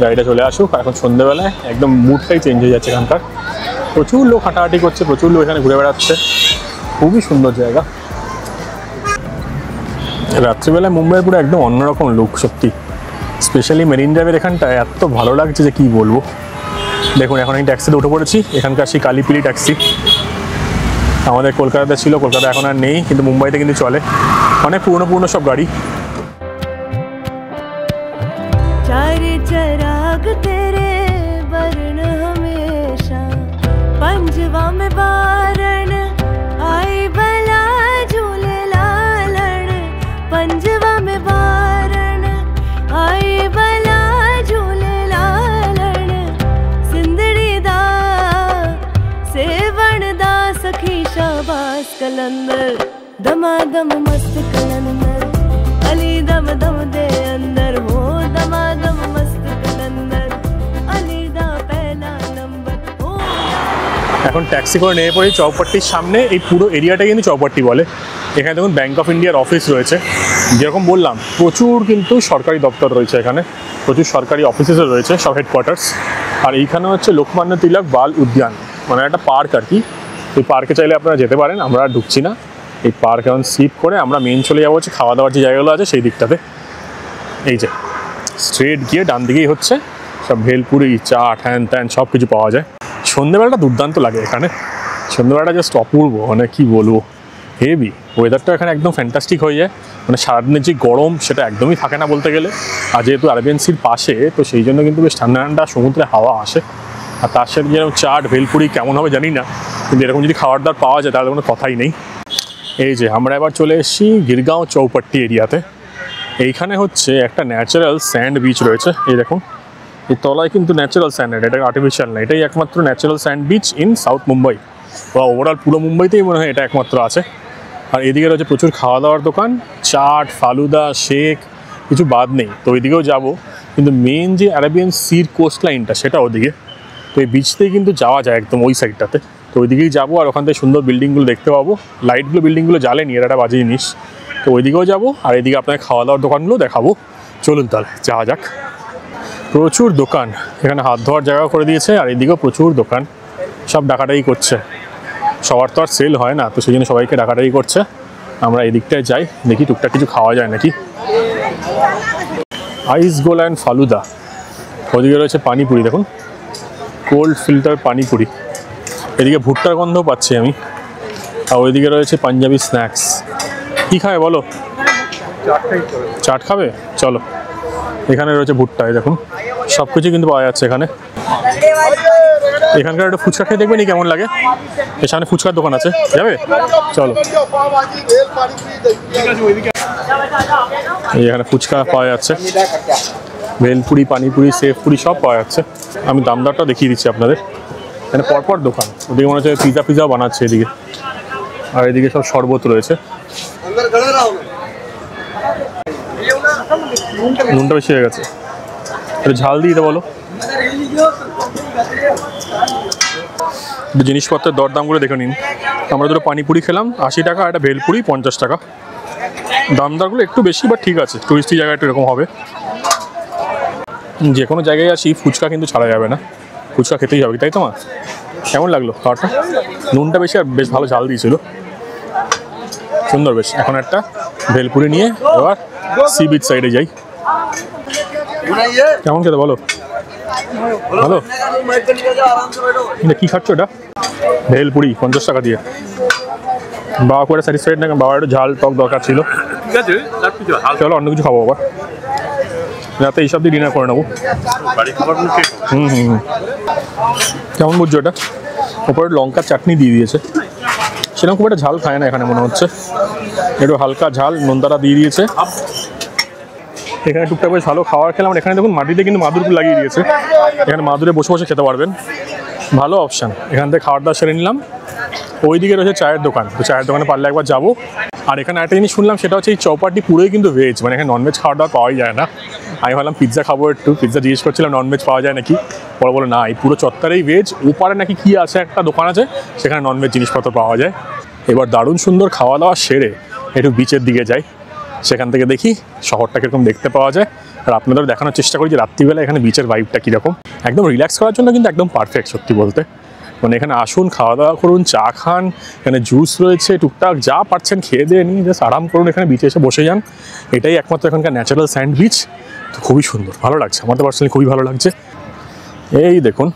গাড়িটা চলে আসুক। এখন সন্ধ্যেবেলায় একদম মুডটাই চেঞ্জ হয়ে যাচ্ছে এখানকার। প্রচুর লোক হাঁটাহাঁটি করছে, প্রচুর লোক এখানে ঘুরে বেড়াচ্ছে, খুবই সুন্দর জায়গা। রাত্রিবেলায় মুম্বাইয়ের পুরো একদম অন্যরকম লুক সত্যি। স্পেশালি মেরিন ড্রাইভের এখানটায় এত ভালো লাগছে যে কী বলবো। দেখুন এখন আমি ট্যাক্সিতে উঠে পড়েছি, এখানকার সেই কালিপিলি ট্যাক্সি। আমাদের কলকাতাতে ছিল, কলকাতা এখন আর নেই, কিন্তু মুম্বাইতে কিন্তু চলে। অনেক পুরনো সব গাড়ি। कलंदर दमादम मस्त कलंदर अली दम दम दे अंदर हो दमादम मस्त कलंदर अली दा पहला नंबर हो। এখন ট্যাক্সি করে নিয়ে পড়ি চৌপাট্টির সামনে। এই পুরো এরিয়াটা কিন্তু চৌপাট্টি বলে। এখানে দেখুন ব্যাঙ্ক অফ ইন্ডিয়ার অফিস রয়েছে। যেরকম বললাম প্রচুর কিন্তু সরকারি দপ্তর রয়েছে এখানে, প্রচুর সরকারি অফিসেসও রয়েছে, সব হেডকোয়ার্টার্স। আর এইখানে হচ্ছে লোকমান্য তিলক বাল উদ্যান, মানে একটা পার্ক আর কি। এই পার্কে চাইলে আপনারা যেতে পারেন, আমরা আর ঢুকছি না। এই পার্ক এখন স্কিপ করে আমরা মেন চলে যাবো হচ্ছে খাওয়া দাওয়ার যে জায়গাগুলো আছে সেই দিকটাতে। এই যে স্ট্রেট গিয়ে ডান দিকেই হচ্ছে সব ভেলপুরি, চাট, হ্যান ত্যান সব কিছু পাওয়া যায়। সন্ধ্যেবেলাটা দুর্দান্ত লাগে এখানে, সন্ধ্যেবেলাটা জাস্ট অপূর্ব, মানে কী বলবো, হেভি। ওয়েদারটা এখানে একদম ফ্যান্টাস্টিক হয়ে যায়, মানে সারাদিনের যে গরম সেটা একদমই থাকে না বলতে গেলে। আর যেহেতু আরবিয়ান সির পাশে, তো সেই জন্য কিন্তু বেশ ঠান্ডা ঠান্ডা সমুদ্রে হাওয়া আসে। আর তার সাথে যেরকম চাট ভেলপুরি কেমন হবে জানি না, কিন্তু এরকম যদি খাবার দাবার পাওয়া যায় তাহলে কোনো কথাই নেই। এই যে আমরা এবার চলে এসেছি গিরগাঁও চৌপাট্টি এরিয়াতে। এইখানে হচ্ছে একটা ন্যাচারাল স্যান্ড বিচ রয়েছে। এই দেখুন, এই তলায় কিন্তু ন্যাচারাল স্যান্ড, এটা আর্টিফিশিয়াল না। এটাই একমাত্র natural sand beach in south Mumbai, বা ওভারঅল পুরো মুম্বাইতেই মনে হয় এটা একমাত্র আছে। আর এদিকে রয়েছে প্রচুর খাওয়া দাওয়ার দোকান, চাট, ফালুদা, শেক, কিছু বাদ নেই। তো ওইদিকেও যাবো, কিন্তু মেন যে আরাবিয়ান সির কোস্ট লাইনটা সেটা ওদিকে। তো এই বিচতেই কিন্তু যাওয়া যায় একদম ওই সাইডটাতে। তো ওইদিকেই যাবো, আর ওখান থেকে সুন্দর বিল্ডিংগুলো দেখতে পাবো। লাইটগুলো বিল্ডিংগুলো জ্বালেনি, এর একটা বাজে জিনিস। তো ওইদিকেও যাবো, আর এদিকে আপনাকে খাওয়া দাওয়ার দোকানগুলো দেখাবো। চলুন তাহলে যাওয়া যাক। প্রচুর দোকান এখানে, হাত ধোয়ার জায়গা করে দিয়েছে। আর এদিকেও প্রচুর দোকান, সব ডাকাডাকি করছে। সবার তো আর সেল হয় না, তো সেই জন্য সবাইকে ডাকাডাকি করছে। আমরা এদিকটায় যাই, দেখি টুকটাক কিছু খাওয়া যায় নাকি। আইস গোলা অ্যান্ড ফালুদা। ওদিকে রয়েছে পানিপুরি, দেখুন কোল্ড ফিল্টার পানিপুরি। এদিকে ভুট্টার গন্ধ পাচ্ছি আমি। আর ওইদিকে রয়েছে পাঞ্জাবি স্ন্যাক্স। কী খাবে বলো? চাট খাবে? চলো। এখানে রয়েছে ভুট্টা, দেখুন সব কিছু কিন্তু পাওয়া যাচ্ছে এখানে। এখানকার একটা ফুচকা খেয়ে দেখবেন কেমন লাগে। এর সামনে ফুচকার দোকান আছে, যাবে? চলো। এখানে ফুচকা পাওয়া যাচ্ছে, ভেলপুরি, পানিপুরি, সেফপুরি সব পাওয়া যাচ্ছে। আমি দাম দরটা দেখিয়ে দিচ্ছি আপনাদের। এখানে পরপর দোকান, ওদিকে মনে হচ্ছে পিজা বানাচ্ছে এদিকে। আর এদিকে সব শরবত রয়েছে। নুনটা বেশি হয়ে গেছে, একটু ঝাল দিয়ে বলো। জিনিসপত্রের দরদামগুলো দেখে নিন। আমরা দুটো পানিপুরি খেলাম 80 টাকা, একটা ভেলপুরি 50 টাকা। দাম দরগুলো একটু বেশি, বাট ঠিক আছে, টুরিস্টি জায়গায় একটু এরকম হবে। যে কোনো জায়গায় আসি ফুচকা কিন্তু ছাড়া যাবে না, ফুচকা খেতেই হবে, তাই তো মা? কেমন লাগলো খাওয়াটা? নুনটা বেশি আর বেশ ভালো ঝাল দিয়েছিল, সুন্দর বেশ। এখন একটা ভেলপুরি নিয়ে এবার সি বিচ সাইডে যাই। কেমন খেতে বলো? ভালো। কি খাচ্ছ এটা? ভেলপুরি 50 টাকা দিয়ে। বাবা করে স্যাটিসফাইড না, বাবার একটু ঝাল টক দরকার ছিল। ঠিক আছে, চলো অন্য কিছু খাবো আবার, রাতে এইসব দিয়ে ডিনার করে নেবো। কেমন বুঝছো এটা? ওপরে লঙ্কার চাটনি দিয়ে দিয়েছে, সেরকম খুব একটা ঝাল খায় না এখানে মনে হচ্ছে, একটু হালকা ঝাল নোনতাটা দিয়ে দিয়েছে। এখানে টুকটাক বেশ ভালো খাবার খেলাম। এখানে দেখুন মাটিতে কিন্তু মাদুর লাগিয়ে দিয়েছে, এখানে মাদুরে বসে বসে খেতে পারবেন, ভালো অপশান। এখান থেকে খাবার দাবার সেরে নিলাম। ওইদিকে রয়েছে চায়ের দোকান, তো চায়ের দোকানে পারলে একবার যাবো। আর এখানে একটা জিনিস শুনলাম, সেটা হচ্ছে এই চৌপাটি পুরোই কিন্তু ভেজ, মানে এখানে ননভেজ খাওয়া দাওয়া পাওয়াই যায় না। আমি ভাবলাম পিৎজা খাবো, একটু পিৎজা জিজ্ঞেস করছিলাম ননভেজ পাওয়া যায় নাকি, পরে বলো না, এই পুরো চত্বরেই ভেজ। ওপারে নাকি কি আছে একটা দোকান আছে, সেখানে ননভেজ জিনিসপত্র পাওয়া যায়। এবার দারুণ সুন্দর খাওয়া দাওয়া সেরে একটু বিচের দিকে যাই, সেখান থেকে দেখি শহরটা কীরকম দেখতে পাওয়া যায়। আর আপনাদের দেখানোর চেষ্টা করি যে রাত্রিবেলা এখানে বিচের ভাইবটা কীরকম। একদম রিল্যাক্স করার জন্য কিন্তু একদম পারফেক্ট সত্যি বলতে। মানে এখানে আসুন, খাওয়া দাওয়া করুন, চা খান, এখানে জুস রয়েছে, টুকটাক যা পারছেন খেয়ে দিয়ে নিয়ে জাস্ট আরাম করুন, এখানে বিচে এসে বসে যান। এটাই একমাত্র এখানকার ন্যাচারাল স্যান্ড বিচ, তো খুবই সুন্দর, ভালো লাগছে, আমার তো পার্সোনালি খুবই ভালো লাগছে। এই দেখুন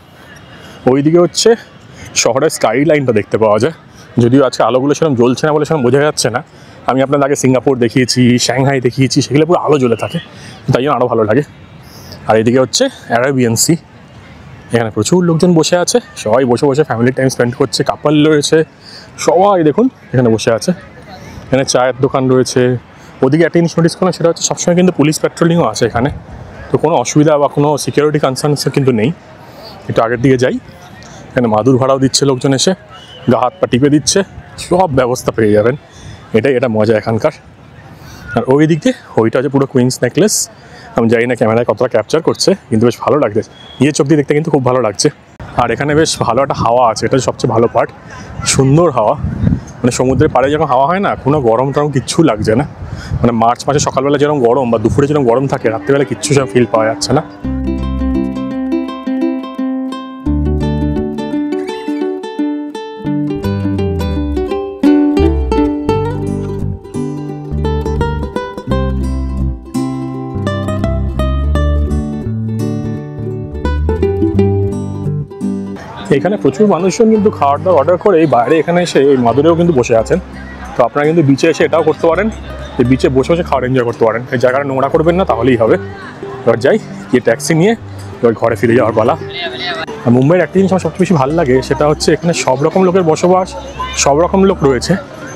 ওইদিকে হচ্ছে শহরের স্কাই লাইনটা দেখতে পাওয়া যায়, যদিও আজকে আলোগুলো সেরকম জ্বলছে না বলে সেরকম বোঝা যাচ্ছে না। আমি আপনাদের আগে সিঙ্গাপুর দেখিয়েছি, সাংহাই দেখিয়েছি, সেগুলো পুরো আলো জ্বলে থাকে, তাই জন্য আরও ভালো লাগে। আর এদিকে হচ্ছে অ্যারাবিয়ান সি, এখানে প্রচুর লোকজন বসে আছে, সবাই বসে বসে ফ্যামিলি টাইম স্পেন্ড করছে, কাপল রয়েছে, সবাই দেখুন এখানে বসে আছে। এখানে চায়ের দোকান রয়েছে। ওদিকে একটা জিনিস নোটিস করলাম, সেটা হচ্ছে সবসময় কিন্তু পুলিশ প্যাট্রোলিংও আছে এখানে, তো কোনো অসুবিধা বা কোনো সিকিউরিটি কনসার্নস কিন্তু নেই। একটু আগের দিকে যাই, এখানে মাদুর ভাড়াও দিচ্ছে লোকজন, এসে গা হাত পা টিপে দিচ্ছে, সব ব্যবস্থা পেয়ে যাবেন। এটা মজা এখানকার। আর ওই দিক দিয়ে ওইটা হচ্ছে পুরো কুইন্স নেকলেস। আমি জানি না ক্যামেরায় কতটা ক্যাপচার করছে, কিন্তু বেশ ভালো লাগছে, ইয়ে চোখ দিয়ে দেখতে কিন্তু খুব ভালো লাগছে। আর এখানে বেশ ভালো একটা হাওয়া আছে, এটা সবচেয়ে ভালো পার্ট, সুন্দর হাওয়া। মানে সমুদ্রের পাড়ে যখন হাওয়া হয় না, কোনো গরম টরম কিচ্ছু লাগছে না। মানে মার্চ মাসে সকালবেলা যেরকম গরম বা দুপুরে যেরকম গরম থাকে, রাত্রিবেলা কিচ্ছু সব ফিল পাওয়া যাচ্ছে না। এখানে প্রচুর মানুষজন কিন্তু খাওয়ার দাওয়ার অর্ডার করে এই বাইরে এখানে এসে এই মাদুরেও কিন্তু বসে আছেন। তো আপনারা কিন্তু বিচে এসে এটাও করতে পারেন, যে বিচে বসে বসে খাওয়ার এনজয় করতে পারেন। এই জায়গাটা নোংরা করবেন না, তাহলেই হবে। এবার যাই গিয়ে ট্যাক্সি নিয়ে এবার ঘরে ফিরে যাওয়ার পালা। আর মুম্বাইয়ের একটা জিনিস আমার সবচেয়ে বেশি ভালো লাগে, সেটা হচ্ছে এখানে সব রকম লোকের বসবাস, সব রকম লোক রয়েছে,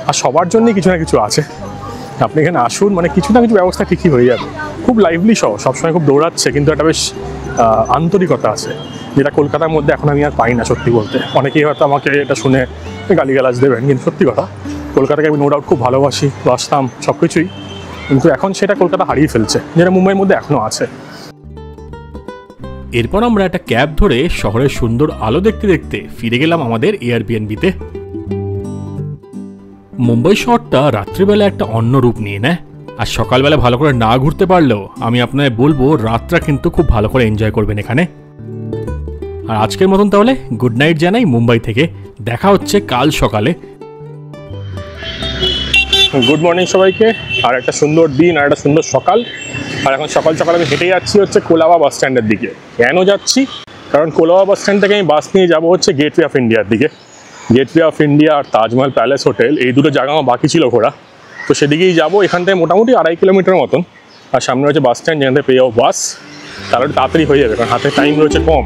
আর সবার জন্যই কিছু না কিছু আছে। আপনি এখানে আসুন, মানে কিছু না কিছু ব্যবস্থা ঠিকই হয়ে যাবে। খুব লাইভলি শহর, সবসময় খুব দৌড়াচ্ছে, কিন্তু একটা বেশ আন্তরিকতা আছে, যেটা কলকাতার মধ্যে এখন আমি আর পাই না সত্যি বলতে। অনেকেই হয়তো আমাকে এটা শুনে গালিগালাজ দেবেন, কিন্তু সত্যি কথা, কলকাতাকে আমি নো ডাউট খুব ভালোবাসি, বাসতাম সব কিছুই, কিন্তু এখন সেটা কলকাতা হারিয়ে ফেলছে, যেটা মুম্বাইয়ের মধ্যে এখনও আছে। এরপর আমরা একটা ক্যাব ধরে শহরের সুন্দর আলো দেখতে দেখতে ফিরে গেলাম আমাদের এয়ারবিএনবিতে। মুম্বাই শহরটা রাত্রিবেলা একটা অন্য রূপ নিয়ে নেয়, আর সকালবেলা ভালো করে না ঘুরতে পারলেও আমি আপনাদের বলবো রাতটা কিন্তু খুব ভালো করে এনজয় করবেন এখানে। আর আজকের মতন তাহলে গুড নাইট জানাই মুম্বাই থেকে, দেখা হচ্ছে কাল সকালে। গুড মর্নিং সবাইকে, আর একটা সুন্দর দিন আর একটা সুন্দর সকাল। আর এখন সকাল সকাল আমি হেঁটে যাচ্ছি হচ্ছে কোলাবা বাস স্ট্যান্ডের দিকে। কেন যাচ্ছি? কারণ কোলাবা বাস স্ট্যান্ড থেকে আমি বাস নিয়ে যাবো হচ্ছে গেটওয়ে অফ ইন্ডিয়ার দিকে। Gateway of India R Taj Mahal palace hotel, এই দুটো জায়গা আমার বাকি ছিল ঘোরা, তো সেদিকেই যাবো। এখান থেকে মোটামুটি 2.5 কিলোমিটার মতন। আর সামনে হচ্ছে বাস স্ট্যান্ড, যেখান থেকে পেয়ে যাবো বাস, তাহলে তাড়াতাড়ি হয়ে যাবে, কারণ হাতে টাইম রয়েছে কম।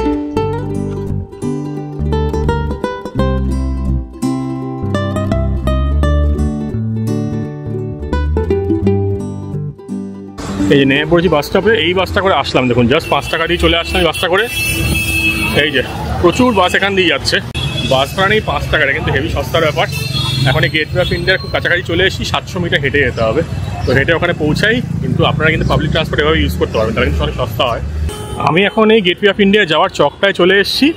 এই যে নেমে পড়েছি বাস স্টপে, এই বাসটা করে আসলাম, দেখুন জাস্ট 5 টাকা দিয়ে চলে আসলাম এই বাসটা করে। এই যে প্রচুর বাস এখান দিয়ে যাচ্ছে, বাস ভাড়া নেই 5 টাকাটা, কিন্তু হেভি সস্তার ব্যাপার। এখন এই গেটওয়ে অফ ইন্ডিয়ার খুব কাছাকাছি চলে এসেছি, 700 মিটার হেঁটে যেতে হবে, তো হেঁটে ওখানে পৌঁছাই। কিন্তু আপনারা কিন্তু পাবলিক ট্রান্সপোর্ট এভাবে ইউজ করতে পারবেন, তাহলে কিন্তু অনেক সস্তা হয়। আমি এখন এই গেটওয়ে অফ ইন্ডিয়া যাওয়ার চকটায় চলে এসেছি।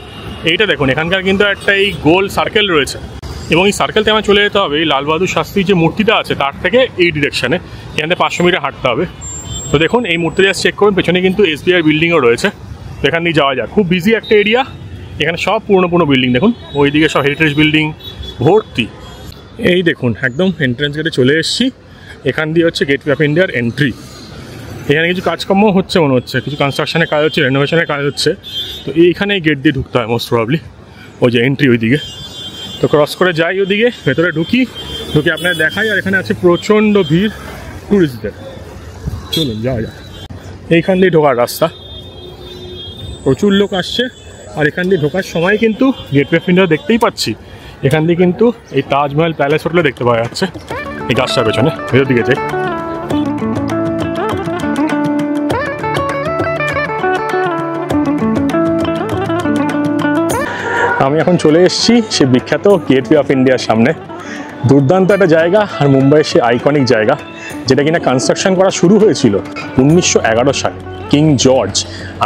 এইটা দেখুন, এখানকার কিন্তু একটা এই গোল সার্কেল রয়েছে, এবং এই সার্কেলতে আমার চলে যেতে হবে এই লাল বাহাদুর শাস্ত্রীর যে মূর্তিটা আছে তার থেকে এই ডিরেকশানে। এখানে 500 মিটার হাঁটতে হবে। তো দেখুন এই মুহূর্তে জাস্ট চেক করুন, পেছনে কিন্তু SBI বিল্ডিংও রয়েছে। তো এখান দিয়ে যাওয়া যাক। খুব বিজি একটা এরিয়া, এখানে সব পুরনো বিল্ডিং দেখুন, ওইদিকে সব হেরিটেজ বিল্ডিং ভর্তি। এই দেখুন একদম এন্ট্রান্স গেটে চলে এসেছি। এখান দিয়ে হচ্ছে গেটওয়ে অফ ইন্ডিয়ার এন্ট্রি। এখানে কিছু কাজকর্ম হচ্ছে মনে হচ্ছে, কিছু কনস্ট্রাকশনের কাজ হচ্ছে, রেনোভেশনের কাজ হচ্ছে। তো এইখানে গেট দিয়ে ঢুকতে হয় মোস্ট প্রবাবলি, ওই যে এন্ট্রি ওইদিকে। তো ক্রস করে যাই ওদিকে, ভেতরে ঢুকে আপনার দেখাই। আর এখানে আছে প্রচণ্ড ভিড় ট্যুরিস্টদের। চলুন যাওয়া যাক। এইখান দিয়ে ঢোকার রাস্তা, প্রচুর লোক আসছে। আর এখান দিয়ে ঢোকার সময় কিন্তু গেটওয়ে অফ ইন্ডিয়া দেখতেই পাচ্ছি। এখান দিয়ে কিন্তু এই তাজমহল প্যালেস হোটেলে দেখতে পাওয়া যাচ্ছে এই গাছটার পেছনে। ভেতর দিকে যাই। আমি এখন চলে এসেছি সেই বিখ্যাত গেটওয়ে অফ ইন্ডিয়ার সামনে। দুর্দান্ত একটা জায়গা, আর মুম্বাইয়ের সেই আইকনিক জায়গা যেটা কিনা কনস্ট্রাকশন করা শুরু হয়েছিল 1911 সালে। কিং জর্জ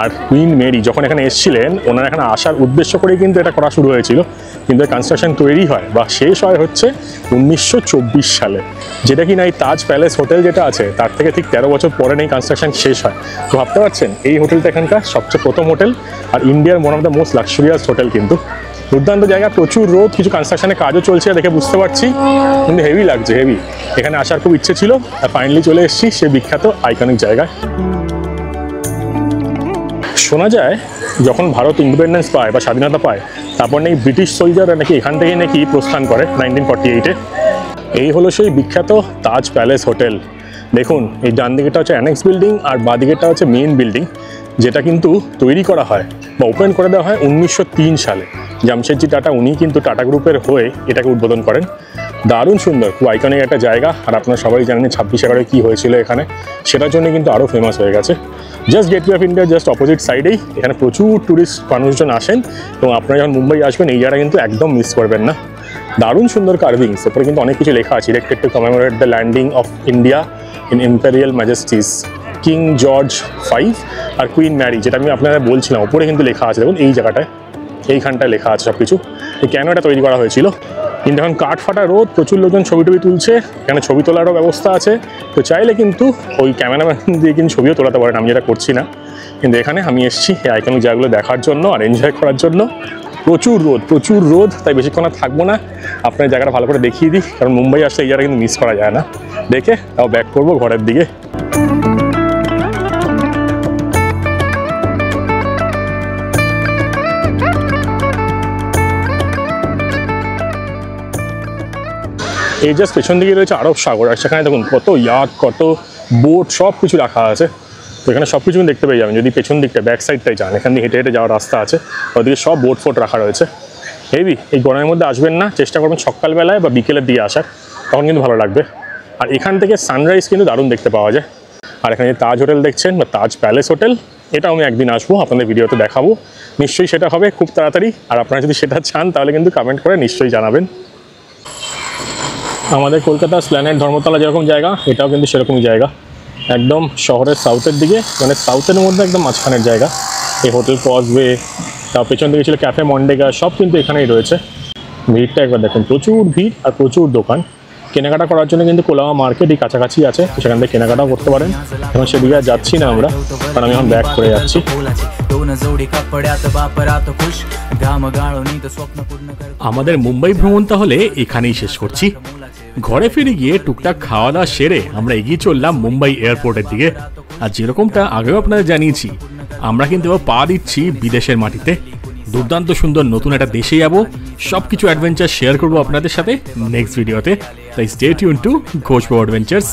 আর কুইন মেরি যখন এখানে এসেছিলেন, ওনারা এখানে আসার উদ্দেশ্য করেই কিন্তু এটা করা শুরু হয়েছিল। কিন্তু কনস্ট্রাকশন তৈরি হয় বা শেষ হয় হচ্ছে 1924 সালে, যেটা কিনা এই তাজ প্যালেস হোটেল যেটা আছে তার থেকে ঠিক 13 বছর পরে এই কনস্ট্রাকশন শেষ হয়। তো ভাবতে পারছেন এই হোটেলটা এখানকার সবচেয়ে প্রথম হোটেল, আর ইন্ডিয়ার one of the most luxurious hotel. কিন্তু দুর্দান্ত জায়গা, প্রচুর রোদ, কিছু কনস্ট্রাকশনের কাজও চলছে দেখে বুঝতে পারছি, কিন্তু হেভি লাগছে, হেভি। এখানে আসার খুব ইচ্ছে ছিল, আর ফাইনালি চলে এসেছি সেই বিখ্যাত আইকনিক জায়গায়। শোনা যায় যখন ভারত ইন্ডিপেন্ডেন্স পায় বা স্বাধীনতা পায়, তারপর নাকি ব্রিটিশ সোলজাররা নাকি এখান থেকে নাকি প্রস্থান করে 1948-এ। এই হলো সেই বিখ্যাত তাজ প্যালেস হোটেল। দেখুন এই ডান দিকেটা হচ্ছে অ্যানেক্স বিল্ডিং, আর বাঁ দিকেটা হচ্ছে মেইন বিল্ডিং, যেটা কিন্তু তৈরি করা হয় বা ওপেন করে দেওয়া হয় 1903 সালে। জামশেদজি টাটা উনি কিন্তু টাটা গ্রুপের হয়ে এটাকে উদ্বোধন করেন। দারুণ সুন্দর, খুব আইকনিক একটা জায়গা। আর আপনারা সবাই জানেন 26/11 কী হয়েছিল এখানে, সেটার জন্য কিন্তু আরও ফেমাস হয়ে গেছে। Just gateway of India just opposite সাইডেই এখানে প্রচুর ট্যুরিস্ট মানুষজন আসেন, এবং আপনারা যখন মুম্বাই আসবেন এই জায়গাটা কিন্তু একদম মিস করবেন না। দারুণ সুন্দর কার্ভিংস, ওপরে কিন্তু অনেক কিছু লেখা আছে, erected to commemorate the landing of India in imperial majesties King George V আর কুইন ম্যারি, যেটা আমি আপনারা বলছিলাম ওপরে কিন্তু লেখা আছে। দেখুন এই জায়গাটায়, এইখানটায় লেখা আছে সব কিছু, কেন এটা তৈরি করা হয়েছিল। কিন্তু এখন কাঠ ফাটা রোদ, প্রচুর লোকজন ছবি তুলছে, এখানে ছবি তোলারও ব্যবস্থা আছে। তো চাইলে কিন্তু ওই ক্যামেরাম্যান দিয়ে কিন্তু ছবিও তোলাতে পারেন, আমি যেটা করছি না। কিন্তু এখানে আমি এসেছি এই আইকনিক জায়গাগুলো দেখার জন্য আর এনজয় করার জন্য। প্রচুর রোদ, তাই বেশিক্ষণ আর থাকবো না, আপনার জায়গাটা ভালো করে দেখিয়ে দিই, কারণ মুম্বাই আসলে এই জায়গাটা কিন্তু মিস করা যায় না। দেখে তাও ব্যাক করবো ঘরের দিকে। এই জাস্ট পেছন দিকে রয়েছে আরব সাগর, আর সেখানে দেখুন কত ইয়াট, কত বোট, সব কিছু রাখা আছে। তো এখানে সব কিছু দেখতে পেয়ে যাবেন যদি পেছন দিকটা ব্যাক সাইডটাই যান। এখান দিয়ে হেঁটে যাওয়ার রাস্তা আছে, ওদিকে সব বোট ফোট রাখা রয়েছে। হেভি, এই গরমের মধ্যে আসবেন না, চেষ্টা করবেন সকালবেলায় বা বিকেলের দিকে আসার, তখন কিন্তু ভালো লাগবে। আর এখান থেকে সানরাইজ কিন্তু দারুণ দেখতে পাওয়া যায়। আর এখানে যে তাজ হোটেল দেখছেন বা তাজ প্যালেস হোটেল, এটাও আমি একদিন আসবো, আপনাদের ভিডিওতে দেখাবো। নিশ্চয়ই সেটা হবে খুব তাড়াতাড়ি। আর আপনারা যদি সেটা চান তাহলে কিন্তু কমেন্ট করে নিশ্চয়ই জানাবেন। আমাদের কলকাতা স্প্ল্যানেড ধর্মতলা যেরকম জায়গা, এটাও কিন্তু সেরকমই জায়গা, একদম শহরের সাউথের দিকে, মানে সাউথের মধ্যে একদম মাঝখানের জায়গা। এই হোটেল কজওয়ে, তার পেছন দিকে ছিল ক্যাফে মন্ডেগা, সব কিন্তু এখানেই রয়েছে। ভিড়টা একবার দেখুন, প্রচুর ভিড় আর প্রচুর দোকান। কেনাকাটা করার জন্য কিন্তু কোলামা মার্কেট এই কাছাকাছি আছে, সেখান থেকে কেনাকাটাও করতে পারেন। এখন সেদিকে আর যাচ্ছি না আমরা, কারণ আমি এখন ব্যাক করে যাচ্ছি। আমাদের মুম্বাই ভ্রমণ তাহলে এখানেই শেষ করছি। ঘরে ফিরে গিয়ে টুকটাক খাওয়া দাওয়া সেরে আমরা এগিয়ে চললাম মুম্বাই এয়ারপোর্টের দিকে। আর যেরকমটা আগেও আপনাদের জানিয়েছি, আমরা কিন্তু এবার পা দিচ্ছি বিদেশের মাটিতে। দুর্দান্ত সুন্দর নতুন একটা দেশে যাবো, সব কিছু অ্যাডভেঞ্চার শেয়ার করবো আপনাদের সাথে নেক্সট ভিডিওতে। তাই stay tuned to Ghosh adventures.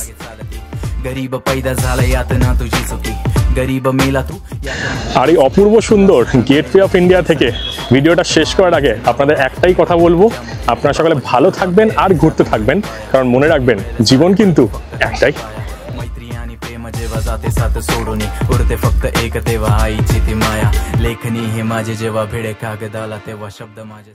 আর এই অপূর্ব সুন্দর গেটওয়ে অফ ইন্ডিয়া থেকে ভিডিওটা শেষ করার আগে আপনাদের একটাই কথা বলবো, আপনারা সকলে ভালো থাকবেন আর ঘুরতে থাকবেন, কারণ মনে রাখবেন জীবন কিন্তু একটাই। जाते साथ सोडून उरते फक्त एक तेव्हा आईची ती माया लेखनी हे माझे जेव्हा भिडे कागदाला तेव्हा शब्द माझे